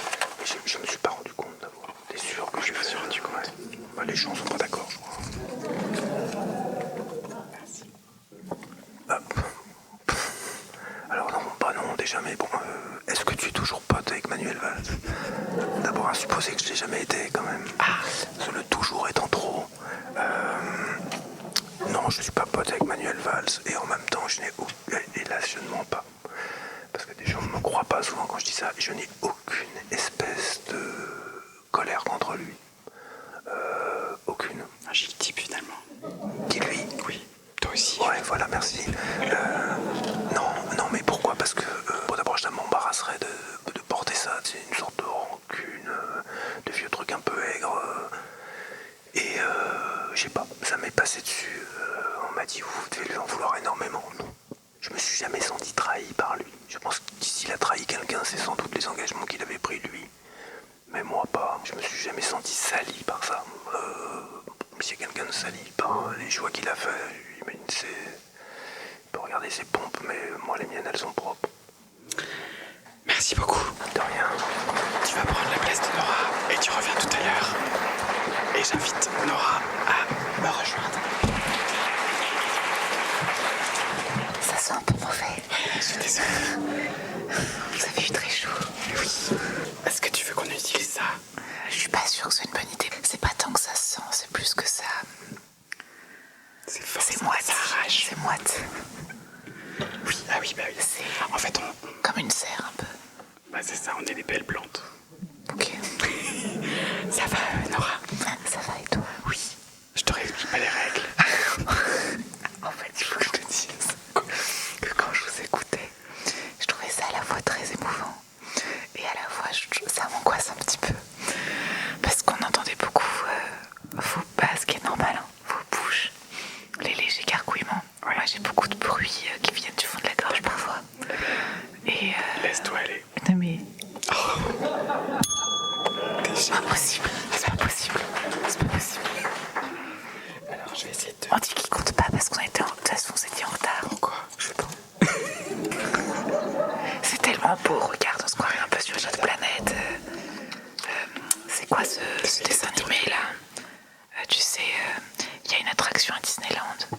Je me suis pas rendu compte d'abord. T'es sûr que Je me suis rendu compte. Ouais. Bah, les gens sont pas d'accord, je crois. Merci. Alors non, pas non déjà, mais bon, est-ce que tu es toujours pote avec Manuel Valls? D'abord à supposer que je l'ai jamais été quand même. Le toujours étant trop. Non, je suis pas pote avec Manuel Valls et en même temps, hélas, je ne mens pas. Parce que des gens ne me croient pas souvent quand je dis ça. Je n'ai aucune espèce de colère contre lui. Aucune. Un Gilles type finalement. Qui lui? Oui. Toi aussi. Ouais, voilà, merci. Non, mais pourquoi? Parce que, bon, d'abord, ça m'embarrasserait de porter ça. C'est une sorte de rancune, de vieux truc un peu aigre. Et, je sais pas, ça m'est passé dessus. On m'a dit, vous devez lui en vouloir énormément. Non. Je me suis jamais senti trahi par lui. Je pense que s'il a trahi quelqu'un, c'est sans doute les engagements qu'il avait pris lui. Mais moi pas. Je me suis jamais senti sali par ça. Si quelqu'un de sali par les choix qu'il a fait, il peut regarder ses pompes, mais moi les miennes elles sont propres. Merci beaucoup. De rien. Tu vas prendre la place de Nora et tu reviens tout à l'heure. Et j'invite Nora à me rejoindre. Ça sent un peu mauvais. Je suis désolée. Vous avez eu très chaud. Oui. Est-ce que tu veux qu'on utilise ça? Je suis pas sûre que c'est une bonne idée. C'est pas tant que ça sent, c'est plus que ça. C'est fort. C'est moite. Ça arrache. C'est moite. Oui, ah oui, bah oui. C'est En fait, comme une serre un peu. bah c'est ça, on est des belles plantes. Ok. Ça va, Nora? Ça va et toi? Oui. Je te réexplique pas les règles. En fait, il faut que je te dise que quand je vous écoutais, je trouvais ça à la fois très émouvant et à la fois ça m'angoisse un petit peu. Parce qu'on entendait beaucoup ce qui est normal, hein, vos bouches, les légers gargouillements. Ouais. Moi j'ai beaucoup de bruits qui viennent du fond de la gorge parfois. Et Laisse-toi aller. non mais Déjà. impossible, c'est pas possible, c'est pas possible. Alors, je vais essayer de... On dit qu'il compte pas parce qu'on était de toute façon on s'était en retard. Pourquoi? Je sais pas. C'est tellement beau, regarde, on se croirait un peu sur une autre planète. C'est quoi ce dessin animé là? Tu sais, il y a une attraction à Disneyland.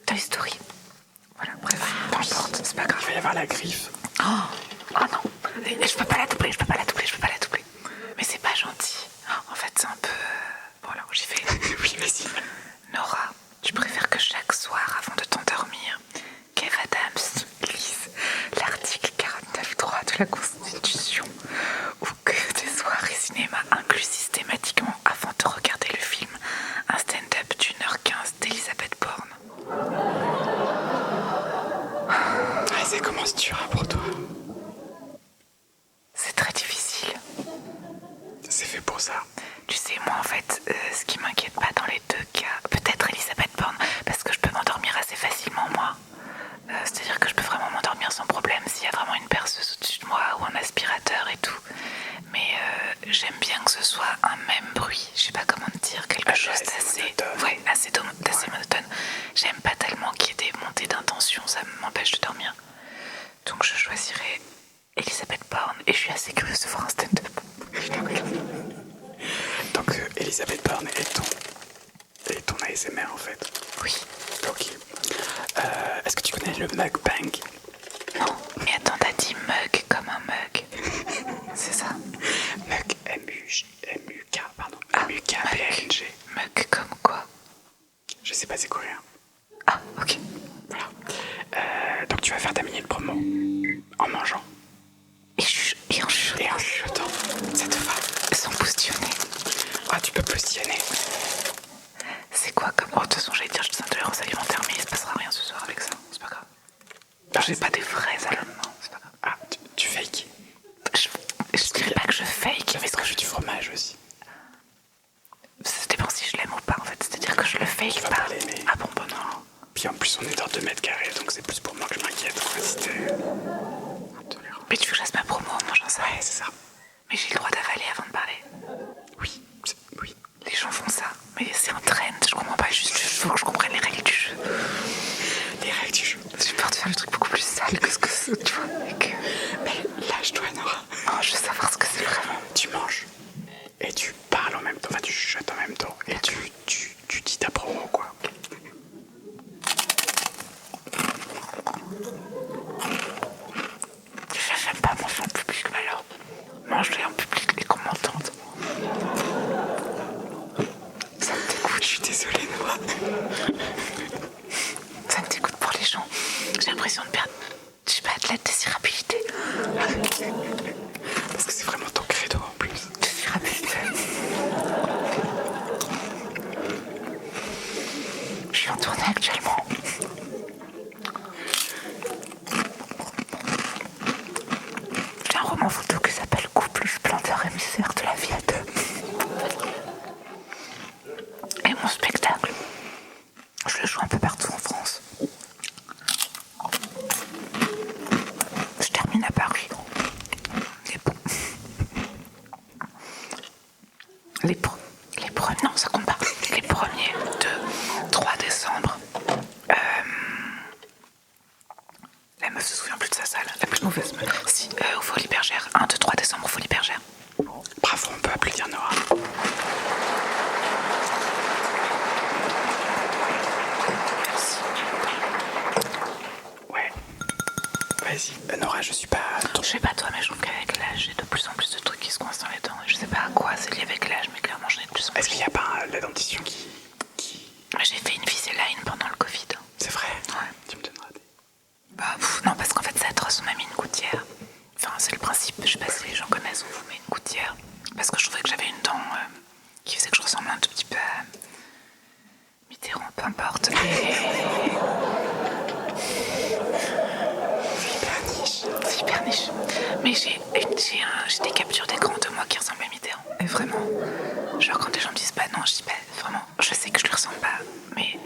Toy Story. Voilà, bref, peu importe, c'est pas grave. Il va y avoir la griffe. Oh non, je peux pas la doubler, je peux pas la doubler. Mais c'est pas gentil. En fait, c'est un peu... Bon alors, j'y vais. Oui, vas-y. Nora, tu préfères que chaque soir, avant de t'endormir, Kev Adams lise l'article 49.3 de la Constitution ou que tes soirées cinéma incluent systématiquement, avant de regarder le film, un stand-up d'1h15 d'Elisabeth Borne? Ah, ça commence dur hein, pour toi. C'est très difficile. C'est fait pour ça. Tu sais, moi en fait, ce qui m'inquiète pas dans les deux cas, peut-être Elisabeth Borne, parce que je peux m'endormir assez facilement moi. C'est-à-dire que je peux vraiment m'endormir sans problème s'il y a vraiment une perceuse au-dessus de moi ou un aspirateur et tout. Mais j'aime bien que ce soit un même bruit. Je sais pas comment te dire, quelque chose d'assez monotone. J'aime pas tellement qu'il y ait des montées d'intention, ça m'empêche de dormir. Donc je choisirais Elisabeth Borne et je suis assez curieuse de voir un stand-up. Donc, Elisabeth Borne est ton ASMR en fait. Oui. Ok. Est-ce que tu connais le mukbang? Non, mais attends, t'as dit mug comme un mug. C'est ça? Mug, M-U-K, pardon. M-U-K-B-A-N-G. Mug comme quoi? Je sais pas c'est coréen. Ah, ok. Voilà. Donc tu vas faire ta minute promo en mangeant Et en chuchotant. et en chuchotant. Ça te va? Sans postillonner. Ah, tu peux postillonner. C'est quoi comme... Oh, de toute façon, j'allais dire, je te intolérance alimentaire, mais il se passera rien ce soir avec ça. C'est pas grave. J'ai pas des vrais aliments, c'est pas grave. Ah, tu fake. Je dirais pas que je fake, mais Est-ce que je fais du fromage aussi? ça dépend si je l'aime ou pas, en fait. C'est-à-dire que je le fake Tu vas pas. pas l'aimer. Ah bon, bon, non. Puis en plus on est dans 2 mètres carrés, donc c'est plus pour moi que je m'inquiète. En fait, si t'es intolérant. Mais tu veux que je fasse ma promo en mangeant ça? Ouais, c'est ça. Mais j'ai le droit d'avaler avant de parler. Oui, oui. Les gens font ça, mais c'est un trend, je comprends pas, juste il faut que je comprenne les règles du jeu. Les règles du jeu. J'ai peur de faire le truc beaucoup plus sale que ce que c'est, tu vois. Et que... Mais lâche-toi, Nora. Non, je veux savoir ce que c'est vraiment. Tu manges et tu parles en même temps, enfin tu chuchotes en même temps et tu dis ta promo quoi. J'aime pas manger en public, mais alors, manger en public et qu'on m'entende. Ça me dégoûte. Je suis désolée, Nora. Ça me dégoûte pour les gens. J'ai l'impression de perdre, je sais pas, de la désirabilité. Parce que c'est vraiment ton credo en plus. Désirabilité. Je suis en tournée actuellement. J'ai un roman photo qui s'appelle Couple, splendeur et misère de la vie à deux. Et mon spectacle, je le joue un peu partout en France. Je termine à Paris. Et bon. Les premiers, non, ça compte pas. Les premiers 3 décembre. La meuf se souvient plus de sa salle. La plus mauvaise meuf. Si, au Folies Bergère. 1, 2, 3 décembre au Folies Bergère. Bravo, on peut applaudir Nora. Merci. Ouais. Vas-y, Nora, je suis pas... Je sais pas toi, mais je trouve qu'avec l'âge, j'ai de plus en plus de trucs qui se coincent dans les dents. Je sais pas à quoi c'est lié avec l'âge, mais clairement, j'en ai de plus en plus. Est-ce qu'il n'y a pas la dentition qui... J'ai fait une Invisalign pendant le Covid. C'est vrai? Ouais. Tu me donneras des... Bah, non, parce qu'en fait, c'est atroce, on m'a mis une gouttière. Enfin, c'est le principe, je sais pas si les gens connaissent, on vous met une gouttière. Parce que je trouvais que j'avais une dent qui faisait que je ressemblais un tout petit peu à Mitterrand, peu importe. C'est hyper niche. Mais j'ai des captures d'écran de moi qui ressemblent à Mitterrand. Et vraiment, genre quand les gens me disent bah non, je dis bah vraiment, je sais que je lui ressemble pas. Mais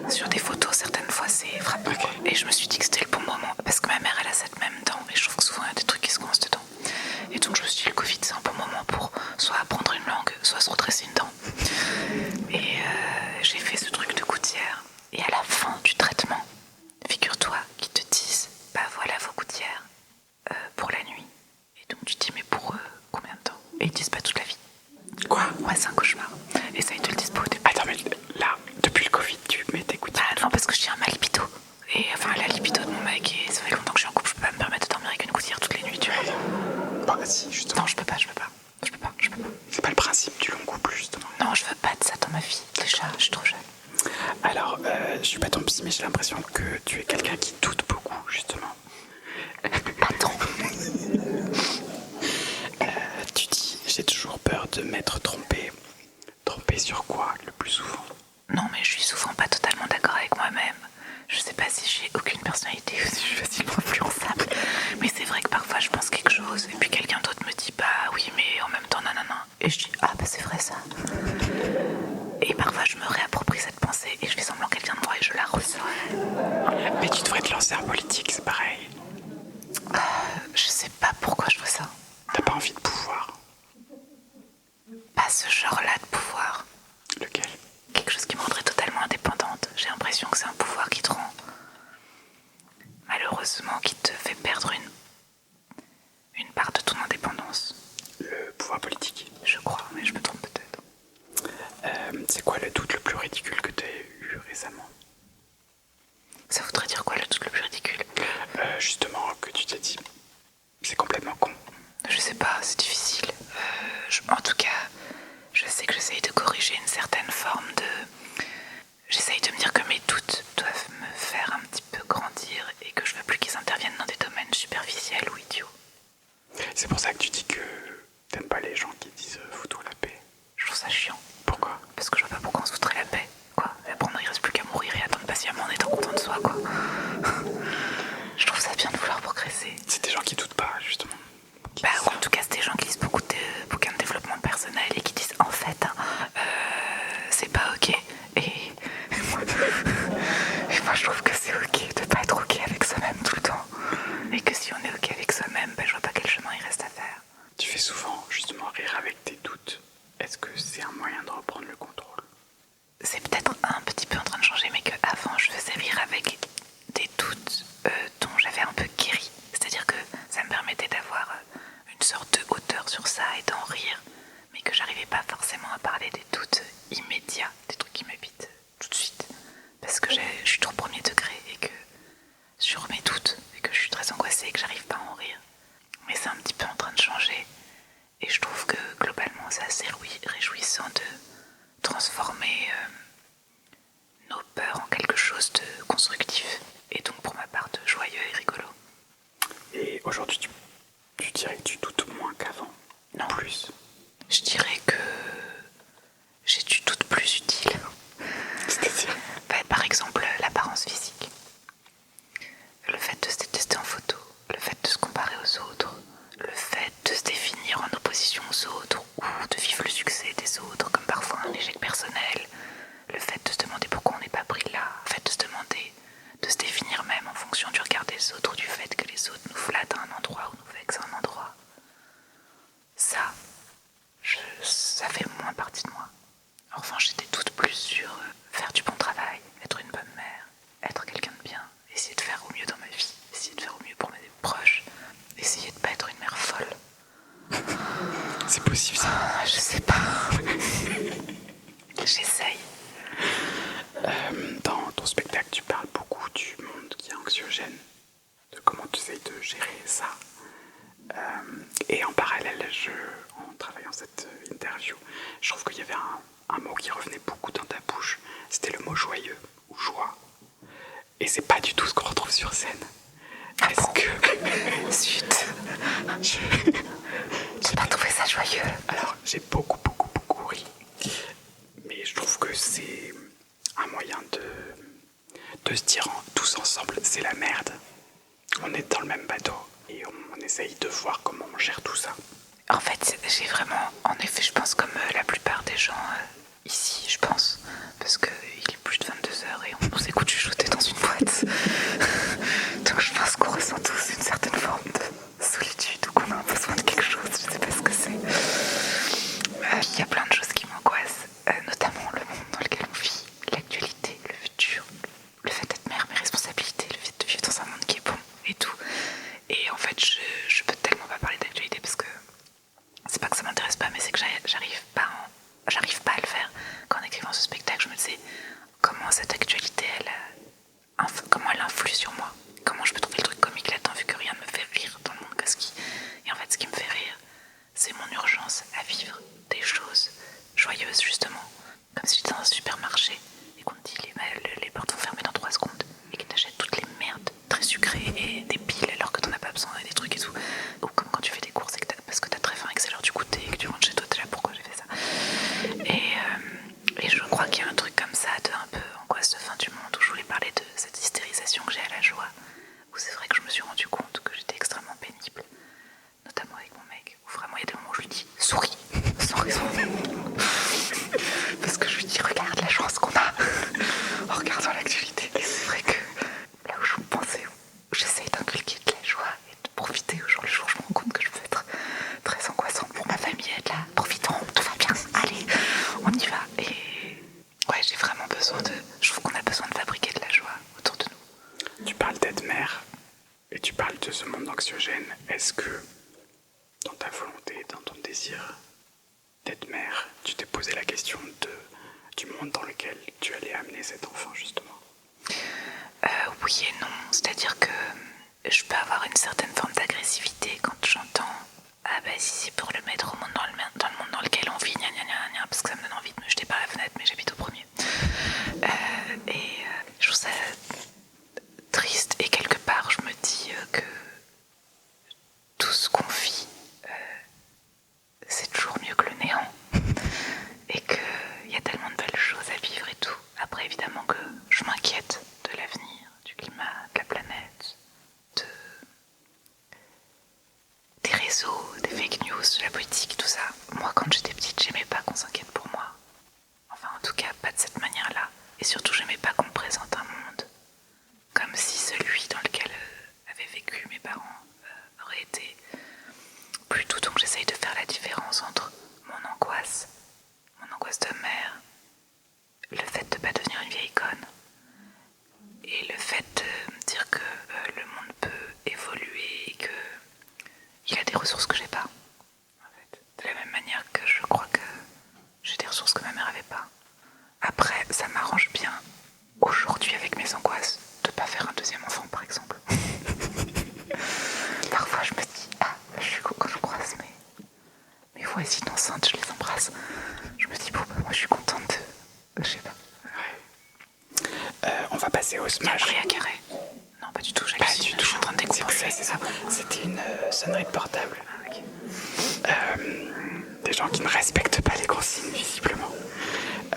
sur des photos, certaines fois, c'est frappant. Okay. Et je me suis dit que c'était le bon moment. Parce que ma mère, elle a cette même dent. Et je trouve que souvent, il y a des trucs qui se coincent dedans. Et donc, je me suis dit, le Covid, c'est un bon moment pour soit apprendre une langue, soit se redresser une dent. Et j'ai fait ce truc de gouttière. Et à la fin du traitement, figure-toi qu'ils te disent, bah voilà vos gouttières pour la nuit. Et donc, tu te dis, mais pour combien de temps? Et ils te disent pas toute la vie. Quoi? Ouais, c'est un cauchemar. Et ça, ils te le disent pas au début. Attends, mais là, depuis le Covid, tu mets tes gouttières? Ah non, parce que j'ai un mal libido. Et enfin, la libido de mon mec, et ça fait longtemps que je suis en couple, je peux pas me permettre de dormir avec une gouttière toutes les nuits, tu vois. Bah si, justement. Non, je peux pas. C'est pas le principe du long couple, justement. Non, je veux pas de ça dans ma vie. Déjà, je suis trop jeune. Alors, je suis pas ton psy, mais j'ai l'impression que tu es quelqu'un qui doute beaucoup, justement. Attends. Tu dis, j'ai toujours peur de m'être trompé. Trompé sur quoi, le plus souvent? Non, mais je suis souvent pas totalement d'accord avec moi-même. Je sais pas si j'ai aucune personnalité ou si je suis facilement influençable. Mais c'est vrai que parfois je pense quelque chose et puis quelqu'un d'autre me dit bah oui, mais en même temps nanana. Et je dis ah bah c'est vrai ça. Et parfois je me réapproprie cette pensée et je fais semblant qu'elle vient de moi et je la ressens. Mais tu devrais te lancer en politique, c'est pareil. Je sais pas pourquoi je fais ça. T'as pas envie de pouvoir? Pas ce genre-là de pouvoir. Lequel? Quelque chose qui me rendrait totalement indépendante. J'ai l'impression que c'est un pouvoir qui te rend, malheureusement, qui te fait perdre une part de ton indépendance. Le pouvoir politique. Je crois, mais je me trompe peut-être. C'est quoi le doute le plus ridicule que t'as eu récemment? Ça voudrait dire quoi le truc le plus ridicule? Justement, que tu t'es dit, c'est complètement con. Je sais pas, c'est difficile. En tout cas, je sais que j'essaye de corriger une certaine forme de... J'essaye de me dire que mes doutes doivent me faire un petit peu grandir et que je veux plus qu'ils interviennent dans des domaines superficiels ou idiots. C'est pour ça que tu dis que t'aimes pas les gens qui disent fous-toi la paix. Je trouve ça chiant. Pourquoi? Parce que je vois pas pourquoi on se foutrait la paix. Quoi? Et après, il reste plus qu'à mourir et attendre patiemment en étant content de soi, quoi. Je trouve ça bien de vouloir progresser. C'est des gens qui doutent pas, justement. Bah, ou en tout cas, c'est des gens qui lisent beaucoup de bouquins de développement personnel et qui disent en fait, c'est pas ok. Et moi, je trouve que c'est ok de pas être ok avec soi-même tout le temps. Et que si on est ok avec soi-même, bah, je vois pas quel chemin il reste à faire. Tu fais souvent, justement, rire avec tes doutes. Est-ce que c'est un moyen de reprendre le contrôle? C'est peut-être un petit peu en train de changer, mais qu'avant, je faisais rire avec des doutes dont j'avais un peu guéri. C'est-à-dire que ça me permettait d'avoir une sorte de hauteur sur ça et d'en rire, mais que j'arrivais pas forcément à parler des doutes immédiats, des trucs qui m'habitent tout de suite, parce que je suis trop premier degré et que sur mes doutes et que je suis très angoissée et que j'arrive pas à en rire. Mais c'est un petit peu en train de changer et je trouve que globalement c'est assez réjouissant de transformer nos peurs en quelque chose de constructif et donc pour ma part de joyeux et rigolo. Et aujourd'hui, tu dirais que tu doutes moins qu'avant? Non. Plus? Je dirais que j'ai du doute plus utile. C'est-à-dire? Bah, par exemple, l'apparence physique. Le fait de se détester en photo, le fait de se comparer aux autres, le fait de se définir en opposition aux autres ou de vivre le succès des autres comme parfois un échec personnel, le fait de se demander pourquoi on n'est pas pris là, le fait de se demander, de se définir même en fonction du regard des autres ou du fait que les autres nous flattent à un endroit ou nous vexent à un endroit. Ça fait moins partie de moi. En revanche, j'ai des doutes plus sur faire du bon travail, être une bonne mère, être quelqu'un de bien, essayer de faire au mieux dans ma vie, essayer de faire au mieux pour mes proches, essayer de pas être une mère folle. C'est possible ça? Je sais pas. J'essaye. Dans ton spectacle, tu parles beaucoup du monde qui est anxiogène, de comment tu essayes de gérer ça. Et en parallèle, en travaillant cette interview, je trouve qu'il y avait un mot qui revenait beaucoup dans ta bouche. C'était le mot joyeux ou joie. Et c'est pas du tout ce qu'on retrouve sur scène. Est-ce que... Zut. J'ai pas trouvé ça joyeux. Alors, j'ai beaucoup ri. Mais je trouve que c'est un moyen de se dire tous ensemble, c'est la merde. On est dans le même bateau et on essaye de voir comment on gère tout ça. En fait, j'ai vraiment, en effet, je pense comme la plupart des gens ici, je pense, parce qu'il est plus de 22h et on nous écoute chuchoter dans une boîte. Donc je pense qu'on ressent tous une certaine forme de solitude ou qu'on a besoin de quelque chose, je sais pas ce que c'est. Il y a plein de choses qui m'angoissent, notamment le monde dans lequel on vit, l'actualité, le futur, le fait d'être mère, mes responsabilités, le fait de vivre dans un monde qui est bon et tout. Et en fait, je peux tellement pas parler d'actualité parce que c'est pas que ça m'intéresse pas, mais c'est que j'arrive pas à le faire. Qu'en écrivant ce spectacle, je me disais comment cette actualité, comment elle influe sur moi. Comment je peux trouver le truc comique là-dedans vu que rien ne me fait rire dans le monde Koski. Et en fait, ce qui me fait rire, c'est mon urgence à vivre des choses joyeuses, justement. Comme si j'étais dans un supermarché et qu'on te dit les portes vont fermer dans 3 secondes et que t'achètes toutes les merdes très sucrées et des piles alors que t'en as pas besoin et des trucs et tout. Ou comme quand tu fais des courses et parce que t'as très faim et que c'est l'heure du goûter et que tu rentres chez toi, t'es là, pourquoi j'ai fait ça? Et je crois qu'il y a un truc comme ça de un peu angoisse de fin du monde où je voulais parler de cette hystérisation que j'ai à la joie, où c'est vrai que je me suis rendu compte que j'étais extrêmement pénible, notamment avec mon mec, où vraiment il y a des moments où je lui dis souris, sans raison, parce que je lui dis regarde la chance qu'on a en regardant l'actualité. Et c'est vrai que là où je pensais, où j'essaye d'inculquer de la joie et de profiter au jour le jour, je me rends compte que je peux être très angoissante pour ma famille. Être là, profitons, tout va bien, allez, on y va. Et ouais, j'ai vraiment besoin je trouve qu'on a besoin de fabriquer de la joie autour de nous. Tu parles d'être mère et tu parles de ce monde anxiogène. Est-ce que dans ta volonté, dans ton désir d'être mère, tu t'es posé la question du monde dans lequel tu allais amener cet enfant justement? Oui et non, c'est-à-dire que je peux avoir une certaine forme d'agressivité quand j'entends ah bah si c'est pour le mettre au monde dans le monde dans lequel on vit, gna gna gna gna, parce que ça me donne envie de me jeter par la fenêtre, mais j'habite au premier. Je trouve ça triste et quelque part je me dis que tout ce qu'on vit, c'est toujours mieux que le néant et qu'il y a tellement de belles choses à vivre et tout. Après évidemment que je m'inquiète de l'avenir, du climat, de la planète, des réseaux, des fake news, de la politique, tout ça. Moi quand j'étais petite, j'aimais pas qu'on s'inquiète pour moi. Enfin en tout cas pas de cette manière-là. Et surtout j'aimais pas qu'on me présente un monde comme si celui dans lequel avaient vécu mes parents aurait été plus doux. Donc j'essaye de faire la différence entre mon angoisse de mère, le fait de ne pas devenir une vieille conne et le fait de me dire que le monde peut évoluer et qu'il a des ressources que j'ai pas. En fait. De la même manière que je crois que j'ai des ressources que ma mère avait pas. Après, ça m'arrange bien aujourd'hui avec mes angoisses de pas faire un deuxième enfant par exemple. Parfois je me dis quand je croise mes voisines enceintes, je les embrasse. Je me dis bon bah moi je suis contente de je sais pas. Ouais. On va passer au smash. Maria Carré. Non pas du tout, Pas du tout. Je suis en train de décompenser. C'est ça. C'était une sonnerie de portable. Des gens qui ne respectent pas les consignes visiblement.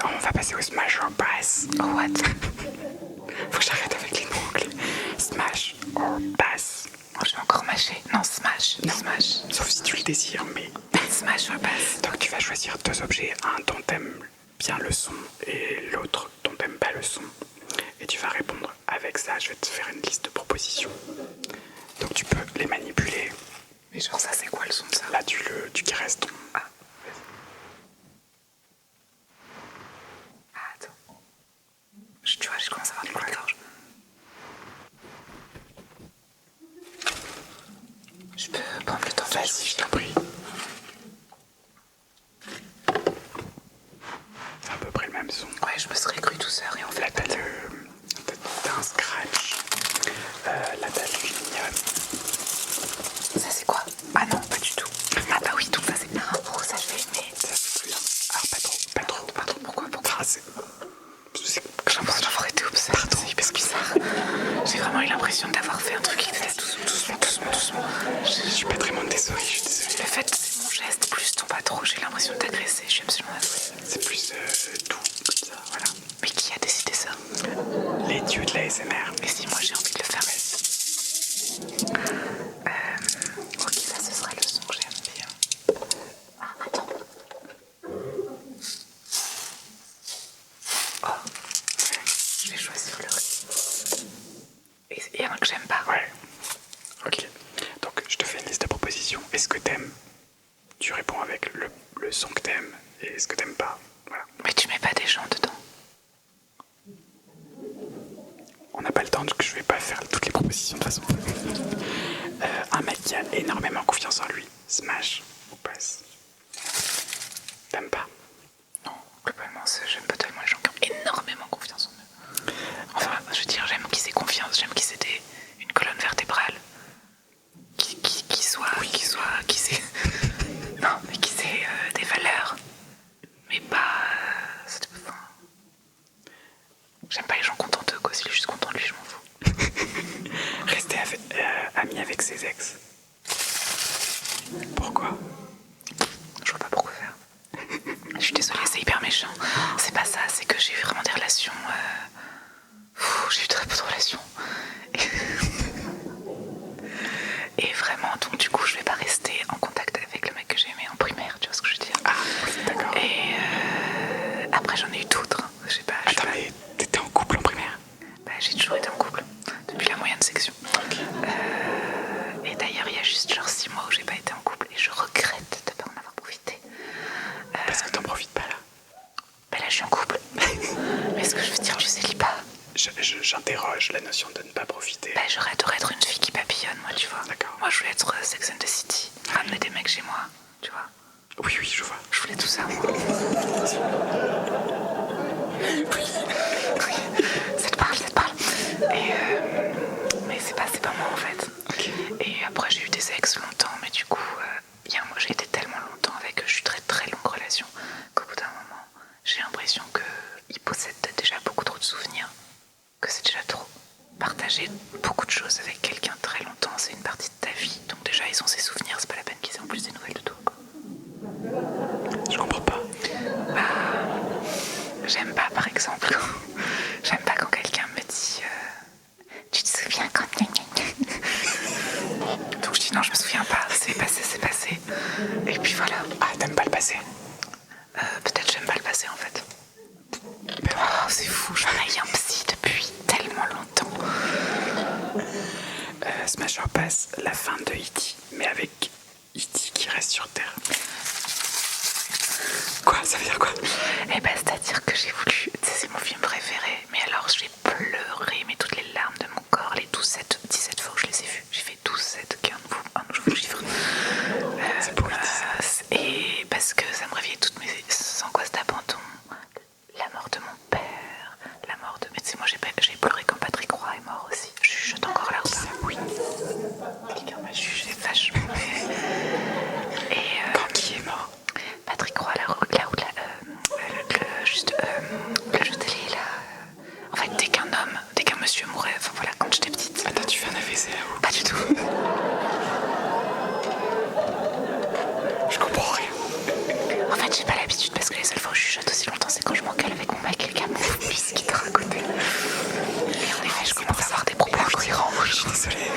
On va passer au smash or pass. Oh what? Faut que j'arrête avec les mots anglais. Smash or pass. Oh, je vais encore mâcher. Non, smash. Non. Smash. Sauf si tu le désires, mais... Smash or pass. Donc tu vas choisir 2 objets, un dont t'aimes bien le son et l'autre dont t'aimes pas le son. Et tu vas répondre avec ça. Je vais te faire une liste de propositions. Donc tu peux les manipuler. Mais genre ça c'est quoi le son de ça? Là tu caresses ton... Ah, attends. Tu vois, je commence à avoir des coups de gorge. Je peux prendre le temps de Vas-y, je t'en prie. C'est à peu près le même son. Ouais, je me serais cru douceur et en fait... Là t'as un scratch. Là t'as l'aluminium. l'impression d'avoir fait un truc qui était doucement. Je suis pas vraiment désolé, je suis désolé. Le fait, c'est mon geste, plus ton pas trop, j'ai l'impression de t'agresser, je suis absolument désolée. C'est plus doux, comme ça, voilà. Mais qui a décidé ça? Les dieux de la SMR. Et si moi j'ai envie de le faire? Ok, ça ce sera le son que j'aime bien. Ah, attends. Oh, je vais choisir le riz. Et il y en a que j'aime pas. Ouais. Ok. Donc je te fais une liste de propositions. Est-ce que t'aimes? Tu réponds avec le son que t'aimes. Et est-ce que t'aimes pas? Voilà. Mais tu mets pas des gens dedans. On n'a pas le temps, donc je vais pas faire toutes les propositions de toute façon. Un mec qui a énormément confiance en lui. Smash ou passe? T'aimes pas? Non, globalement, j'aime pas tellement les gens qui ont énormément confiance en eux. Enfin, je veux dire, j'aime qu'ils aient confiance, j'aime qu'ils aient une colonne vertébrale. Qu'ils aient... non, mais qu'ils aient des valeurs. Mais pas... J'aime pas les gens contents d'eux, quoi. S'il est juste content de lui, je m'en fous. Rester ami avec ses ex. Pourquoi? Je vois pas pourquoi faire. Je suis désolée, c'est hyper méchant. C'est pas ça, c'est que j'ai eu vraiment des relations... j'ai eu très peu de relations. Et vraiment, donc du coup, je vais pas rester en contact avec le mec que j'ai aimé en primaire, tu vois ce que je veux dire? Ah, oui, d'accord. Et après, j'en ai eu d'autres. Je sais pas. Attends, mais t'étais en couple en primaire? Bah, j'ai toujours été en couple, depuis la moyenne section. Et d'ailleurs, il y a juste genre 6 mois où j'ai pas été en couple et je regrette de pas en avoir profité. Parce que t'en profites pas là. Bah là, je suis en couple. Mais ce que je veux dire du célibat. J'interroge la notion de ne pas profiter. Bah, j'aurais adoré être une fille qui papillonne, moi, tu vois. D'accord. Moi, je voulais être Sex and the City, ramener des mecs chez moi, tu vois. Oui, je vois. Je voulais tout ça, moi. Oui, ça te parle. Et mais c'est pas moi en fait. Ok. Et après j'ai eu des ex longtemps, mais du coup, moi j'ai été tellement longtemps avec eux, je suis très très longue relation, qu'au bout d'un moment, j'ai l'impression qu'ils possèdent déjà beaucoup trop de souvenirs, que c'est déjà trop. Partager beaucoup de choses avec quelqu'un très longtemps, c'est une partie de ta vie. Donc déjà ils ont ces souvenirs, c'est pas la peine qu'ils aient en plus des nouvelles de toi, quoi. Je comprends pas. J'aime pas, par exemple, j'aime pas quand quelqu'un me dit tu te souviens quand... Donc je dis non, je me souviens pas, c'est passé. Et puis voilà. Ah, t'aimes pas le passé? Peut-être j'aime pas le passé en fait. Oh, c'est fou, j'en ai un psy depuis tellement longtemps. Smash or Pass, la fin de E.T., mais avec E.T. qui reste sur Terre. Quoi? Ça veut dire quoi? Eh ben, c'est-à-dire que j'ai voulu... Tu sais, c'est mon film préféré. Mais alors, j'ai pleuré, mais toutes les larmes de mon corps. Les 17 fois où je les ai vus. J'ai fait 12-7, qui est un nouveau chiffre. C'est beau, et parce que ça me réveillait toutes mes angoisses d'abandon. La mort de mon père. La mort de... Mais tu sais, moi, j'ai pleuré quand Patrick Roy est mort aussi. Je chuchote encore là ou pas? Oui. Quelqu'un m'a jugé vachement. Et Quand qui est mort? Patrick Roy, le jeu télé, là. En fait, dès qu'un monsieur mourait, enfin voilà, quand j'étais petite. Attends, tu fais un AVC là ou? Pas du tout. Je comprends rien. En fait, j'ai pas l'habitude parce que les seules fois où je chuchote aussi longtemps, c'est quand je m'engueule avec mon mec et le gars qui te raconte. Et en effet, je commence à avoir des propos incohérents. Oui, je suis désolée.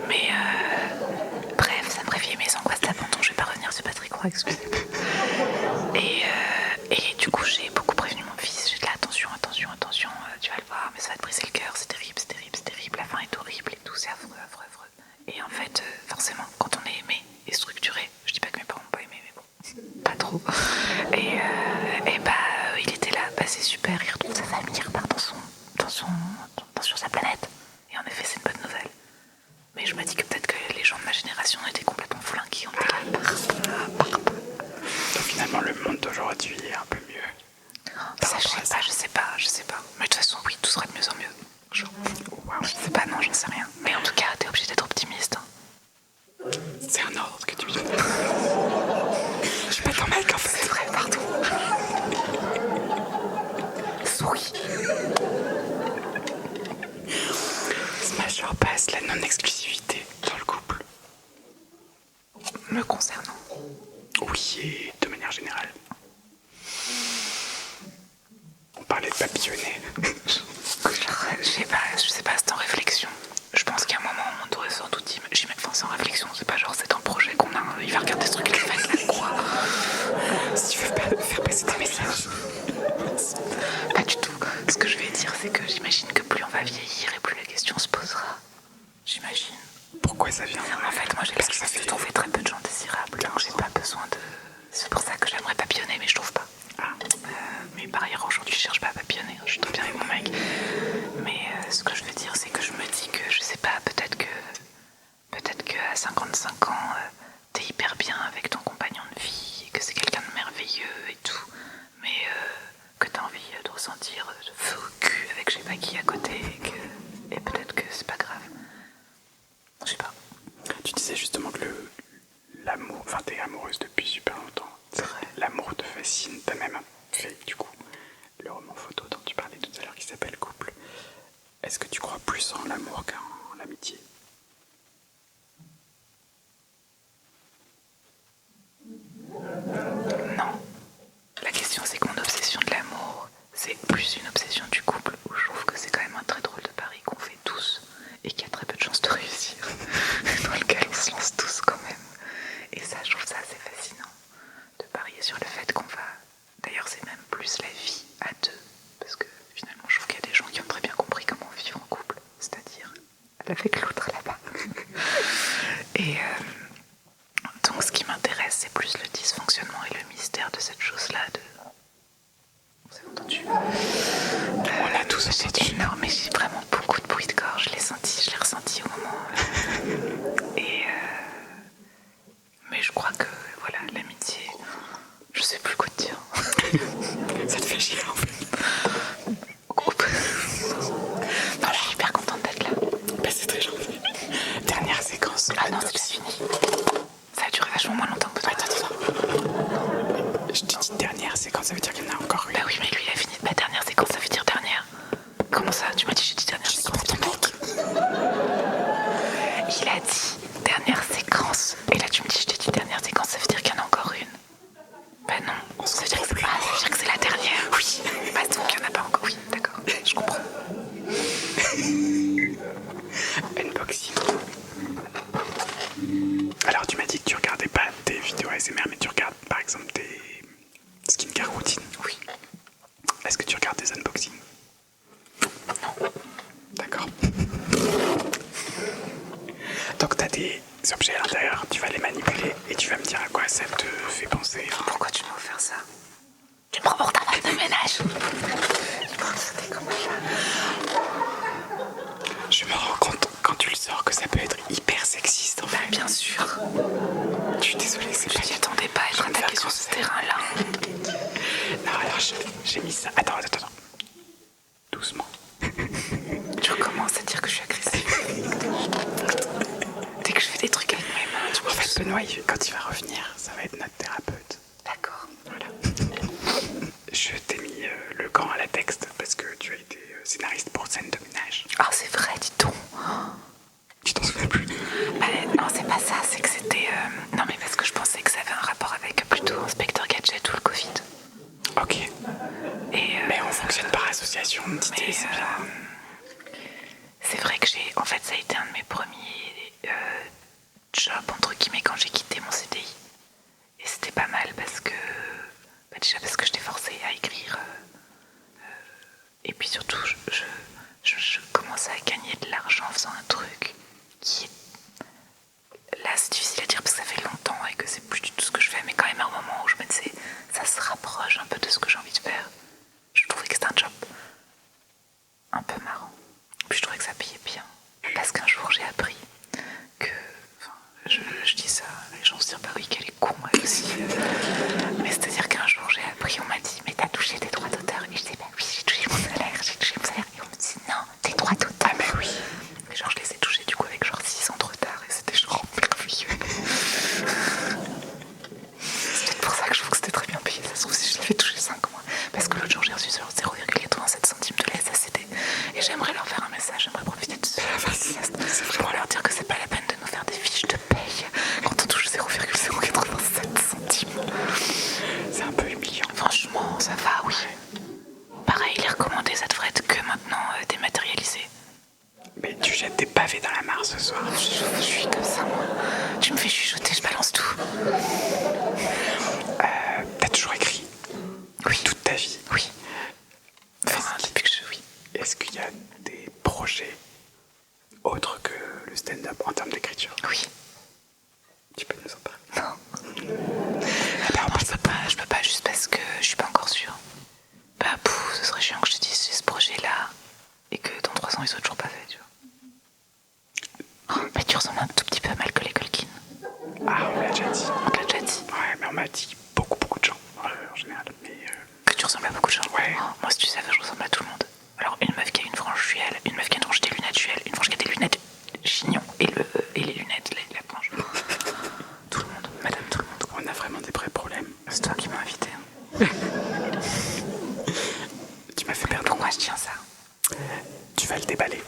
Mais bref, ça me réveillait mes angoisses d'abandon. Je vais pas revenir sur Patrick Roy, excusez-moi. Et du coup, j'ai beaucoup prévenu mon fils. J'ai dit là, attention, tu vas le voir, mais ça va te briser le cœur. C'est terrible. La fin est horrible et tout, c'est affreux. Et en fait, forcément, quand on est aimé et structuré, je dis pas que mes parents m'ont pas aimé, mais bon, pas trop. Et il était là, bah c'est super, il retrouve sa famille, il repart sur sa planète. Et en effet, c'est une bonne nouvelle. Mais je me dis que peut-être que les gens de ma génération étaient complètement flingués, on était là. Donc finalement, le monde d'aujourd'hui est un peu mieux. Ça, je sais pas. Mais de toute façon, oui, tout sera de mieux en mieux. Wow. Je sais pas, non, j'en sais rien. Mais en tout cas, t'es obligé d'être optimiste. C'est un ordre que tu me donnes. Je suis pas ton mec en fait. C'est vrai, pardon. passe la non-exclusivité dans le couple? Me concernant. Oui, et de manière générale. On parlait de papillonner. Je sais pas, c'est en réflexion. Je pense qu'à un moment, on doit sans doute enfin, c'est en réflexion, c'est pas genre c'est un projet qu'on a, il va regarder ce truc, il va être là, quoi. Si tu veux pas faire passer tes messages. Pas du tout. Ce que je vais dire, c'est que j'imagine que plus on va vieillir et plus la question se posera. J'imagine. Pourquoi ça vient? En fait, moi j'ai Parce la que ça chance de fait... trouver très peu de gens désirables, donc j'ai pas besoin de... C'est pour ça que j'aimerais papillonner, mais je trouve pas. Mais par ailleurs, aujourd'hui, je cherche pas à papillonner, je suis très bien avec mon mec. Mais ce que je veux dire, c'est que je me dis que, je sais pas, peut-être que à 55 ans, t'es hyper bien avec ton compagnon de vie, et que c'est quelqu'un de merveilleux et tout, mais que t'as envie de ressentir de feu au cul avec je sais pas qui à côté, et peut-être que c'est pas grave. Je sais pas. Tu disais justement que l'amour, enfin t'es amoureuse depuis super longtemps. L'amour te fascine, t'as même fait du coup le roman photo dont tu parlais tout à l'heure qui s'appelle Couple. Est-ce que tu crois plus en l'amour qu'en l'amitié? Non. La question, c'est que mon obsession de l'amour, c'est plus une obsession du couple, où je trouve que c'est quand même un très drôle de pari qu'on fait tous, et qu'il y a très peu de chances de réussir, dans lequel on se lance tous quand même. Et ça, je trouve ça assez fascinant, de parier sur le fait qu'on va... D'ailleurs, c'est même plus la vie à deux, parce que finalement, je trouve qu'il y a des gens qui ont très bien compris comment vivre en couple, c'est-à-dire avec l'autre là-bas. Et donc, ce qui m'intéresse, c'est plus le dysfonctionnement et le mystère de cette chose-là. Vous avez entendu? On a tous entendu. Non, mais j'ai vraiment beaucoup de bruit de gorge. Je l'ai ressenti au moment. Mais je crois que, voilà, l'amitié, je sais plus quoi te dire. Ça te fait chier en fait. Non, je suis hyper contente d'être là. Bah, c'est très gentil. Dernière séquence. Ah non, c'est fini. Ça a duré vachement moins longtemps que toi. Je te dis dernière séquence, ça veut dire qu'il y en a encore une. Bah oui, mais lui, il a fini de ma dernière séquence, ça veut dire dernière. Comment ça? Tu m'as dit j'ai dit dernière séquence. Il a dit dernière séquence. Et là, tu me dis je t'ai dit dernière séquence, ça veut dire qu'il y en a encore une. Bah non, ça veut dire que c'est la dernière. Oui. Bah donc il n'y en a pas encore. Oui, d'accord, je comprends. Unboxing. Alors tu m'as dit que tu regardais pas tes vidéos ASMR, mais tu regardes par exemple tes skincare routines. Oui. Est-ce que tu regardes des unboxings? Non. D'accord. Donc t'as des objets à l'intérieur, tu vas les manipuler et tu vas me dire à quoi ça te fait penser. Pourquoi tu m'as offert ça? Tu me prends pour ta femme de ménage. C'était comment ça? Je me rends compte quand tu le sors que ça peut être hyper sexiste en fait. Bah bien sûr. Je suis désolée, c'est Je pas... t'y attendais pas à être attaqué sur ce terrain-là. Non, alors j'ai mis ça... Attends. Doucement. Tu recommences à dire que je suis agressive. Dès que je fais des trucs avec mes mains, tu En fait, Benoît, quand il va revenir, ça va être notre thérapeute. D'accord. Voilà. Je t'ai mis le gant à latex parce que tu as été scénariste pour Scène de ménage. Ah, c'est vrai, dis donc. Tu t'en souviens plus? Bah, non, c'est pas ça, c'est que c'était... Non, mais parce que je pensais que ça avait un rapport avec plutôt Inspecteur Gadget ou le Covid. Ok. Et, mais on fonctionne par association d'idées, mais, c'est bien. c'est vrai que ça a été un de mes premiers jobs, entre guillemets, quand j'ai quitté mon CDI. Et c'était pas mal parce que... Bah, déjà parce que j'étais forcée à écrire. Et puis surtout, je commençais à gagner de l'argent en faisant un truc qui est... Là, c'est difficile à dire parce que ça fait longtemps et que c'est plus du tout ce que je fais, mais quand même à un moment où je me disais, ça se rapproche un peu de ce que j'ai envie de faire. Je trouvais que c'était un job un peu marrant. Puis je trouvais que ça payait bien. Parce qu'un jour, j'ai appris que... Enfin, je dis ça, les gens se disent, bah oui, qu'elle est con, elle aussi. Mais c'est-à-dire qu'un jour, j'ai appris, on m'a dit, mais t'as touché tes droits d'auteur? Et je dis, bah oui, j'ai touché mon salaire. Et on me dit, non, tes droits d'auteur. Ah bah oui. Et genre, je les ai touchés du coup avec genre 6 ans de retard. Et c'était genre merveilleux. C'est peut-être pour ça que je trouve que c'était très bien payé. Ça se trouve, si je l'avais touché 5 mois. Parce que l'autre jour, j'ai reçu sur 0,87 centimes de la SACD. Et j'aimerais leur faire un message, j'aimerais profiter de ce C'est vraiment leur dire que c'est pas la peine de nous faire des fiches de paye quand on touche 0,087 centimes. C'est un peu humiliant. Franchement, ça va, oui. Pareil, les recommandés, ça devrait être que maintenant dématérialisé. Mais tu jettes des pavés dans la mare ce soir. Je suis comme ça, moi. Tu me fais chuchoter, je balance tout. T'as toujours écrit? Oui. Toute ta vie? Oui. Enfin, depuis que oui. Est-ce qu'il y a des projets autres que le stand-up en termes d'écriture? Oui. Tu peux nous en parler? Non. Non, je peux pas juste parce que je suis pas encore sûre. Bah, ce serait chiant que je te dise j'ai ce projet-là et que dans 3 ans ils soient toujours pas faits, tu vois. Oh, mais tu ressembles un tout petit peu à Macaulay Culkin. Ah, on me l'a déjà dit. On te l'a déjà dit. Ouais, mais on m'a dit beaucoup de gens en général. Mais Que tu ressembles à beaucoup de gens. Ouais. Oh, moi, si tu savais, je ressemble à tout le monde. Alors, une meuf qui a une frange juelle, une meuf qui a une frange des lunettes juelle, une frange qui a des lunettes chignon et les lunettes, la planche. Tout le monde, madame, tout le monde. on a vraiment des vrais problèmes. C'est toi qui m'as invité. Tu m'as fait perdre. Pourquoi je tiens ça? Tu vas le déballer.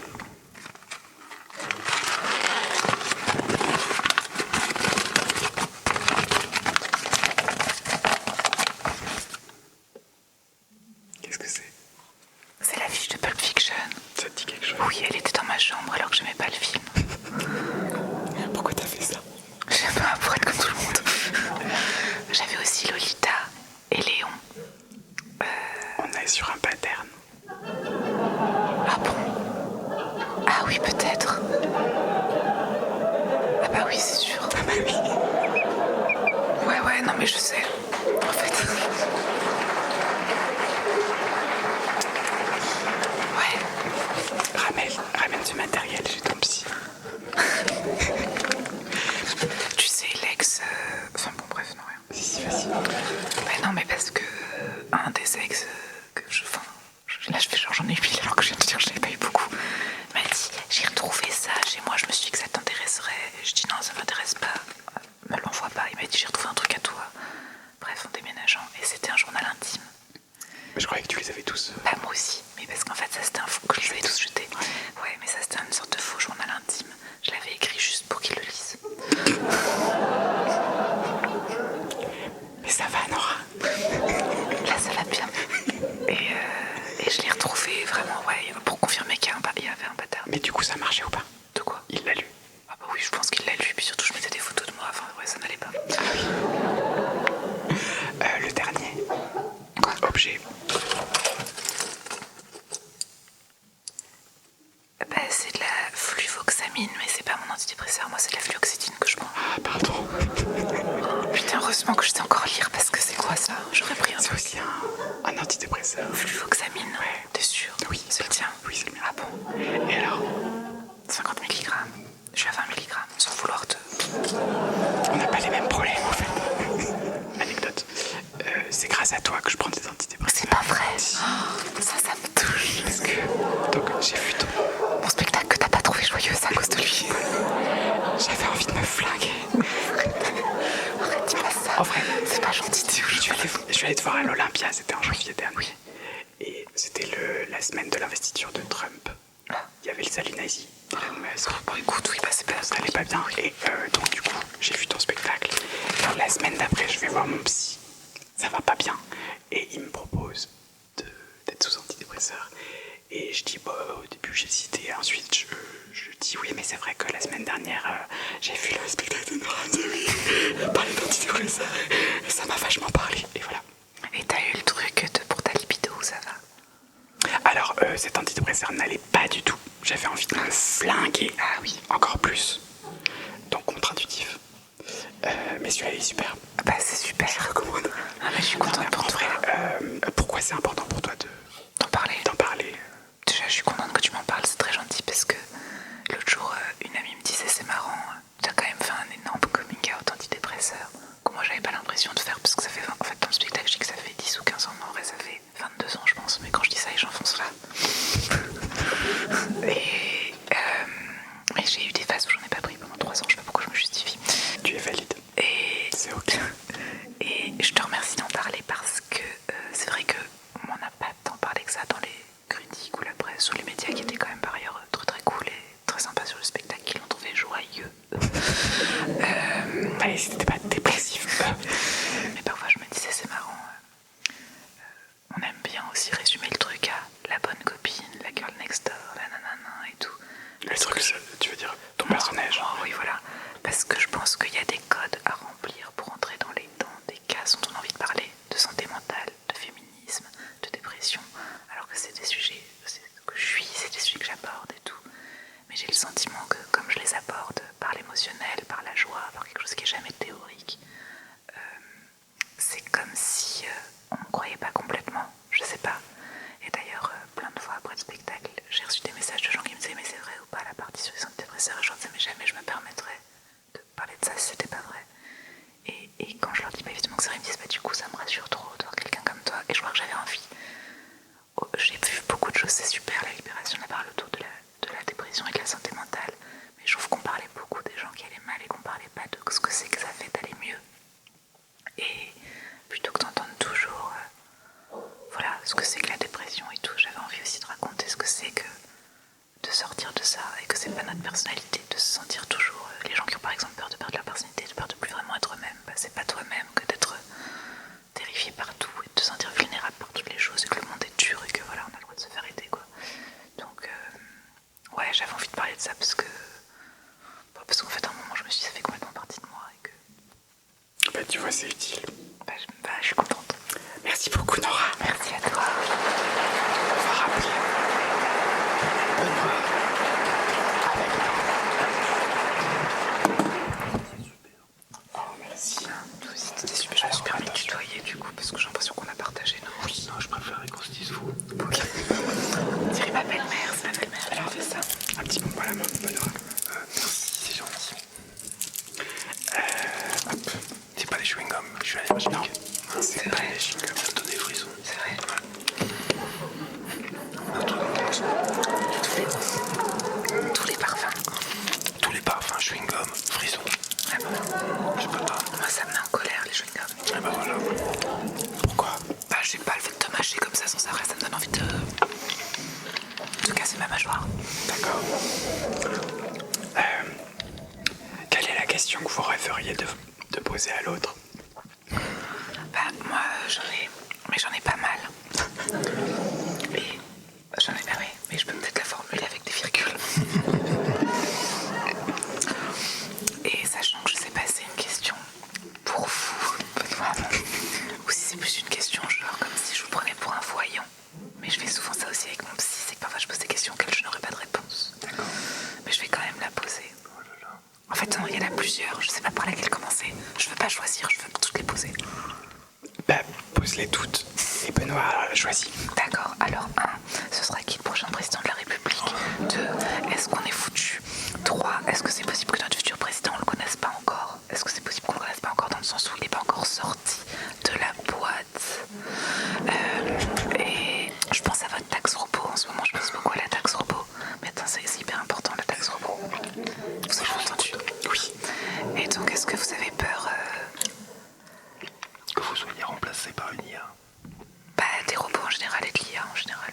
Qu'est-ce que c'est? C'est la fiche de Pulp Fiction. Ça te dit quelque chose? Oui, elle était dans ma chambre alors que j'aimais pas le film. Pourquoi t'as fait ça? Je sais pas, pour être comme tout le monde. J'avais aussi Lolita et Léon. On est sur un pattern. Ah bon? Ah oui, peut-être. Ah bah oui, c'est sûr. Ah bah oui. Ouais, non mais je sais. En fait. Ouais. Ramène ce matériel chez ton psy. Tu sais, l'ex... Enfin bon, bref, non, rien. Si, vas-y. Mais non, mais parce que un des ex que je... Enfin, là je fais genre j'en ai eu 1000 alors que je viens de te dire que je n'avais pas eu beaucoup. M'a dit, j'ai retrouvé ça chez moi, je me suis dit que ça t'intéresserait. Je dis non, ça m'intéresse pas. Me l'envoie pas. Il m'a dit, j'ai retrouvé un truc à toi. Bref, en déménageant. Et c'était un journal intime. Mais je croyais que tu les avais tous. Bah moi aussi, mais parce qu'en fait ça c'était un faux que je les avais tous jetés. Ouais, mais ça c'était une sorte de faux journal intime. Je l'avais écrit juste pour qu'il le lise. Mais ça va, Nora. Là ça va bien. Et je l'ai retrouvé vraiment, ouais, pour confirmer qu'il y avait un bâtard. Mais du coup, ça marchait ou pas? De quoi? Il l'a lu. Ah bah oui, je pense qu'il l'a lu, puis surtout je mettais des photos de moi, enfin ouais, ça n'allait pas. Le dernier. Quoi? Objet. Bah c'est de la fluvoxamine, mais c'est pas mon antidépresseur, moi c'est de la fluoxétine que je prends. Ah, pardon. Putain, heureusement que je sais encore lire, parce que c'est quoi ça? J'aurais pris un C'est truc. aussi un antidépresseur. Fluvoxamine, Ouais. t'es sûr? Oui. C'est le tien? Oui, c'est le mien. Ah bon? Et alors? 50 mg. Je suis à 20 mg, sans vouloir te... On n'a pas les mêmes problèmes en fait. Anecdote. C'est grâce à toi que je prends des antidépresseurs. C'est pas vrai. Oh, ça me touche. Parce que. Donc j'ai vu ton. Mon spectacle que t'as pas trouvé joyeux, c'est à cause de lui. J'avais envie de me flinguer. Arrête, dis pas ça. En vrai, c'est pas gentil. je suis allé te voir à l'Olympia, c'était en janvier dernier. Et c'était la semaine de l'investiture de Trump. Il y avait le salut nazi d'Elon Musk. Bon, écoute, oui, bah c'est pas Ça allait pas bien. Et donc du coup, j'ai vu ton spectacle. Et la semaine d'après, je vais voir mon psy. Ça va pas bien. Et il me propose d'être sous antidépresseur. Et je dis, bah, au début j'ai hésité. Ensuite, je dis oui, mais c'est vrai que la semaine dernière, j'ai vu le spectacle de Nora Nzeri. Elle parlait d'antidépresseur. Et ça m'a vachement parlé. Et voilà. Et t'as eu le truc pour ta libido, ça va? Alors, cet antidépresseur n'allait pas du tout. J'avais envie de me flinguer. Ah oui. Encore plus. Donc contre-intuitif. Mais celui-là il est super. Bah c'est super. Je recommande. Ah mais je suis contente pour En toi. vrai, pourquoi c'est important pour toi D'en parler. d'en parler? Déjà, je suis contente que tu m'en parles, c'est très gentil parce que l'autre jour, une amie me disait c'est marrant, t'as quand même fait un énorme coming out antidépresseur que moi j'avais pas l'impression de faire parce que ça fait en fait dans le spectacle je dis que ça fait 10 ou 15 ans, mais en vrai ça fait 22 ans je pense, mais quand je dis ça j'enfonce là. Et j'ai eu des phases où j'en ai pas pris pendant 3 ans, je sais pas pourquoi je me justifie. Tu es valide. Et C'est ok. Et je te remercie d'en parler parce que c'est vrai qu'on m'en a pas tant j'ai le sentiment que comme je les aborde par l'émotionnel, par la joie, par quelque chose qui n'est jamais théorique, c'est comme si on ne me croyait pas complètement, je sais pas. Et d'ailleurs, plein de fois après le spectacle, j'ai reçu des messages de gens qui me disaient mais c'est vrai ou pas la partie sur les antidépresseurs, et je leur disais mais jamais je me permettrais de parler de ça si c'était pas vrai. Et quand je leur dis pas évidemment que c'est vrai, ils me disent bah du coup ça me rassure trop de voir quelqu'un comme toi. Et je crois que j'avais envie. J'ai vu beaucoup de choses, c'est super la libération, on a parlé autour de la dépression et de la santé mentale. Mais je trouve qu'on parlait beaucoup des gens qui allaient mal et qu'on parlait pas de ce que c'est que ça fait d'aller mieux. Et plutôt que d'entendre toujours voilà, ce que c'est que la dépression et tout, j'avais envie aussi de raconter ce que c'est que de sortir de ça et que c'est pas notre personnalité de se sentir toujours les gens qui ont par exemple peur de perdre leur personnalité, de peur de plus vraiment être eux-mêmes, bah, c'est pas toi-même que d'être terrifié par tout et de te sentir vulnérable par toutes les choses et que le monde est dur et que voilà on a le droit de se faire aider quoi. Donc ouais, j'avais envie de parler de ça parce qu'en fait à un moment je me suis dit ça fait complètement partie de moi et que Bah tu vois c'est utile. Je suis contente. Merci beaucoup Nora. Merci à toi. On va rappeler Benoît avec nous. Oh merci. Toi aussi c'était super, je me suis permis de tutoyer du coup parce que j'ai l'impression qu'on a partagé nos... Oui, non, je préférais qu'on se dise vous. Ok. On dirait ma belle-mère, c'est ma belle-mère, elle a fait ça. Un petit bonbon à la main, Benoît. Merci, c'est gentil. Hop. C'est pas des chewing-gums, je suis allergique. Non, c'est pas les chewing-gums. Ça me donne des frissons. C'est vrai. Tous les parfums. Tous les parfums, chewing-gum, frissons. Ah bon? Je peux pas. Moi ça me met en colère les chewing-gums. Et bah voilà. Pourquoi? Bah je sais pas, le fait de te mâcher comme ça sans arrêt, ça me donne envie de casser ma mâchoire. D'accord. Quelle est la question que vous rêveriez de poser à l'autre? Bah moi j'en ai pas mal. Et j'en ai, bah oui, mais je peux peut-être la formuler avec des virgules. Et sachant que je sais pas si c'est une question pour vous, Benoît, ou si c'est plus une question genre comme si je vous prenais pour un voyant. Mais je fais souvent ça aussi avec mon psy, c'est que parfois je pose des questions auxquelles je n'aurai pas de réponse. D'accord. Mais je vais quand même la poser. Oh là là. En fait, non, il y en a plusieurs, je sais pas par laquelle commencer. Je veux pas choisir, je veux toutes les poser. Bah pose-les toutes. Et Benoît choisit. D'accord, alors 1, ce sera qui le prochain président de la République? 2, est-ce qu'on est foutu? 3, est-ce que c'est possible que notre futur président on le connaisse pas encore? Est-ce que c'est possible qu'on le connaisse pas encore dans le sens où il n'est pas encore sorti de la boîte? Et je pense à votre taxe robot en ce moment, je pense beaucoup à la taxe robot. Mais attends, c'est hyper important la taxe robot. Vous avez entendu? Oui. Et donc est-ce que vous avez peur Que vous soyez remplacé par une IA. bah, des robots en général et de l'IA en général?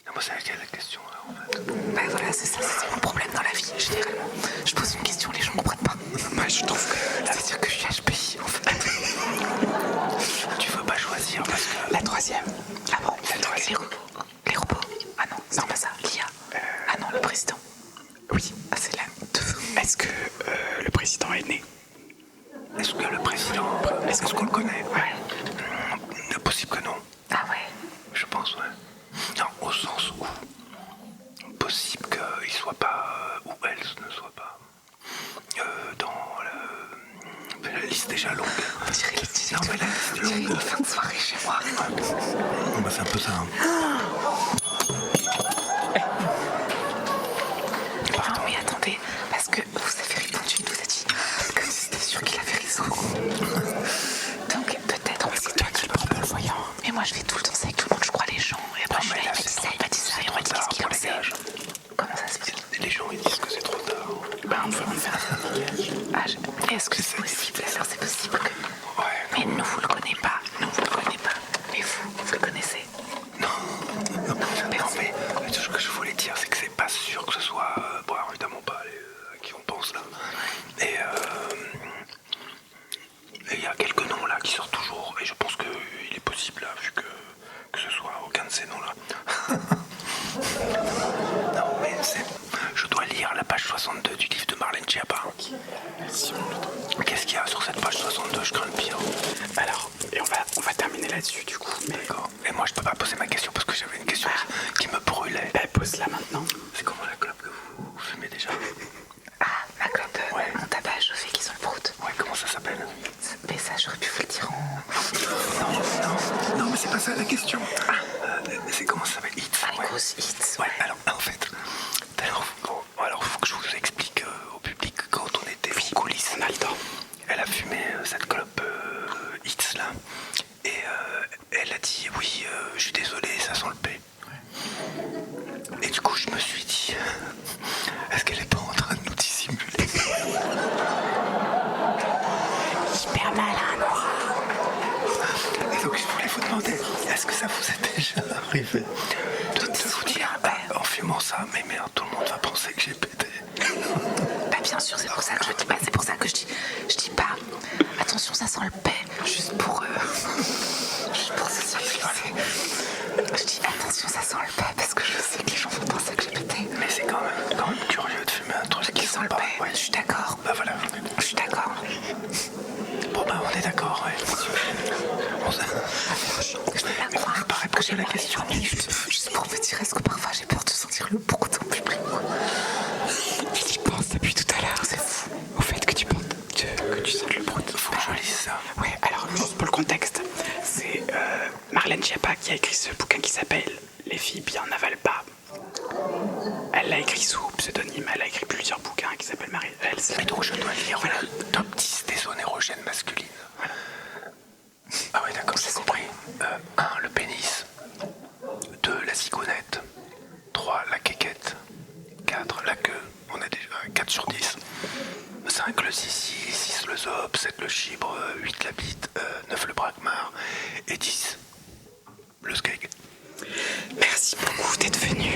Ah, moi, c'est laquelle la question là en fait? Bah voilà, c'est ça, c'est mon problème dans la vie, généralement. Je pose une question, les gens comprennent pas. Moi je trouve que C'est-à-dire que je suis HPI, en fait. Tu veux pas choisir parce que. la troisième. Ah bon? La troisième. Les robots. Les robots. Ah non, c'est pas ça, l'IA. Ah non, le président. Oui. Ah, c'est la 2. Est-ce que le président est né? Est-ce que le président. Est-ce qu'on le connaît? Ouais. Possible que non. Ah ouais. Je pense, ouais. Non, au sens où. Possible qu'il soit pas. Ou elle ne soit pas. Dans la liste déjà longue. On dirait les petits Non, mais la liste on dirait longue. une fin de soirée chez moi. Bah, c'est un peu ça. Hein. Non, mais attendez, parce que vous avez répondu, il nous a dit que c'était sûr qu'il avait raison. Donc peut-être on C'est toi qui le prends le voyant. Mais moi je fais tout le temps ça avec tout le monde, je crois les gens. Et après Non, je mais fais, là, il m'a dit c'est ça, il m'a dit ça, et on m'a dit trop qu'est-ce qu'il en tard pour les sait. gages. Comment ça se fait? Les gens ils disent que c'est trop tard. Bah on peut en faire un dégage. Ah, est-ce que c'est possible? Alors c'est possible que... Ouais. Mais nous vous le connaissez pas, nous vous le connaissez pas. Mais vous le connaissez? Non, mais ce que je voulais dire, c'est que c'est pas sûr que ce soit. Bon, alors, évidemment pas à qui on pense là. Et il y a quelques noms là qui sortent toujours, et je pense qu'il est possible là, vu que ce soit aucun de ces noms là. Non, mais je dois lire la page 62 du livre de Marlène Schiappa. Merci. Qu'est-ce qu'il y a sur cette page 62? Je crains le pire. Alors, et on va terminer là-dessus du coup. Mais D'accord. Et moi, je peux pas poser ma question parce que j'avais une question qui me brûlait. bah, pose-la maintenant. C'est comment la clope que vous arrivé de vous dire en fumant ça, mais merde, tout le monde va penser que j'ai pété. Bah bien sûr, c'est pour ça que je dis pas, c'est pour ça que je dis pas. Attention, ça sent le paix, juste pour socialiser. Je dis attention, ça sent le paix parce que je sais que les gens vont penser que j'ai pété. Mais c'est quand même curieux de fumer un truc qui sent le pas. paix. Ouais. Je suis d'accord. Bah voilà. Je suis d'accord. Bon bah on est d'accord, ouais. Je peux pas croire pas répondre à la question. Juste pour me dire, est-ce que parfois j'ai peur de sentir le bourdon public? J'y pense depuis tout à l'heure. C'est fou. Au fait que tu penses que tu sens le brut. Faut que je lise ça. Ouais, alors juste pour le contexte, c'est Marlène Schiappa qui a écrit ce bouquin qui s'appelle Les filles bien n'avalent pas. Elle l'a écrit sous pseudonyme, elle a écrit plusieurs bouquins qui s'appellent Marie-Elle. Mais donc je dois lire Voilà. le top 10 des zones érogènes masculines. Voilà. Ah oui d'accord, j'ai compris. 1. Le pénis. 2. La cigounette. 3. La quéquette. 4. La queue. On a déjà 4 sur 10. 5. Le sissi. 6. Le zob. 7. Le chibre. 8. La bite. 9. Le braquemar. Et 10. Le skeg. Merci beaucoup d'être venu.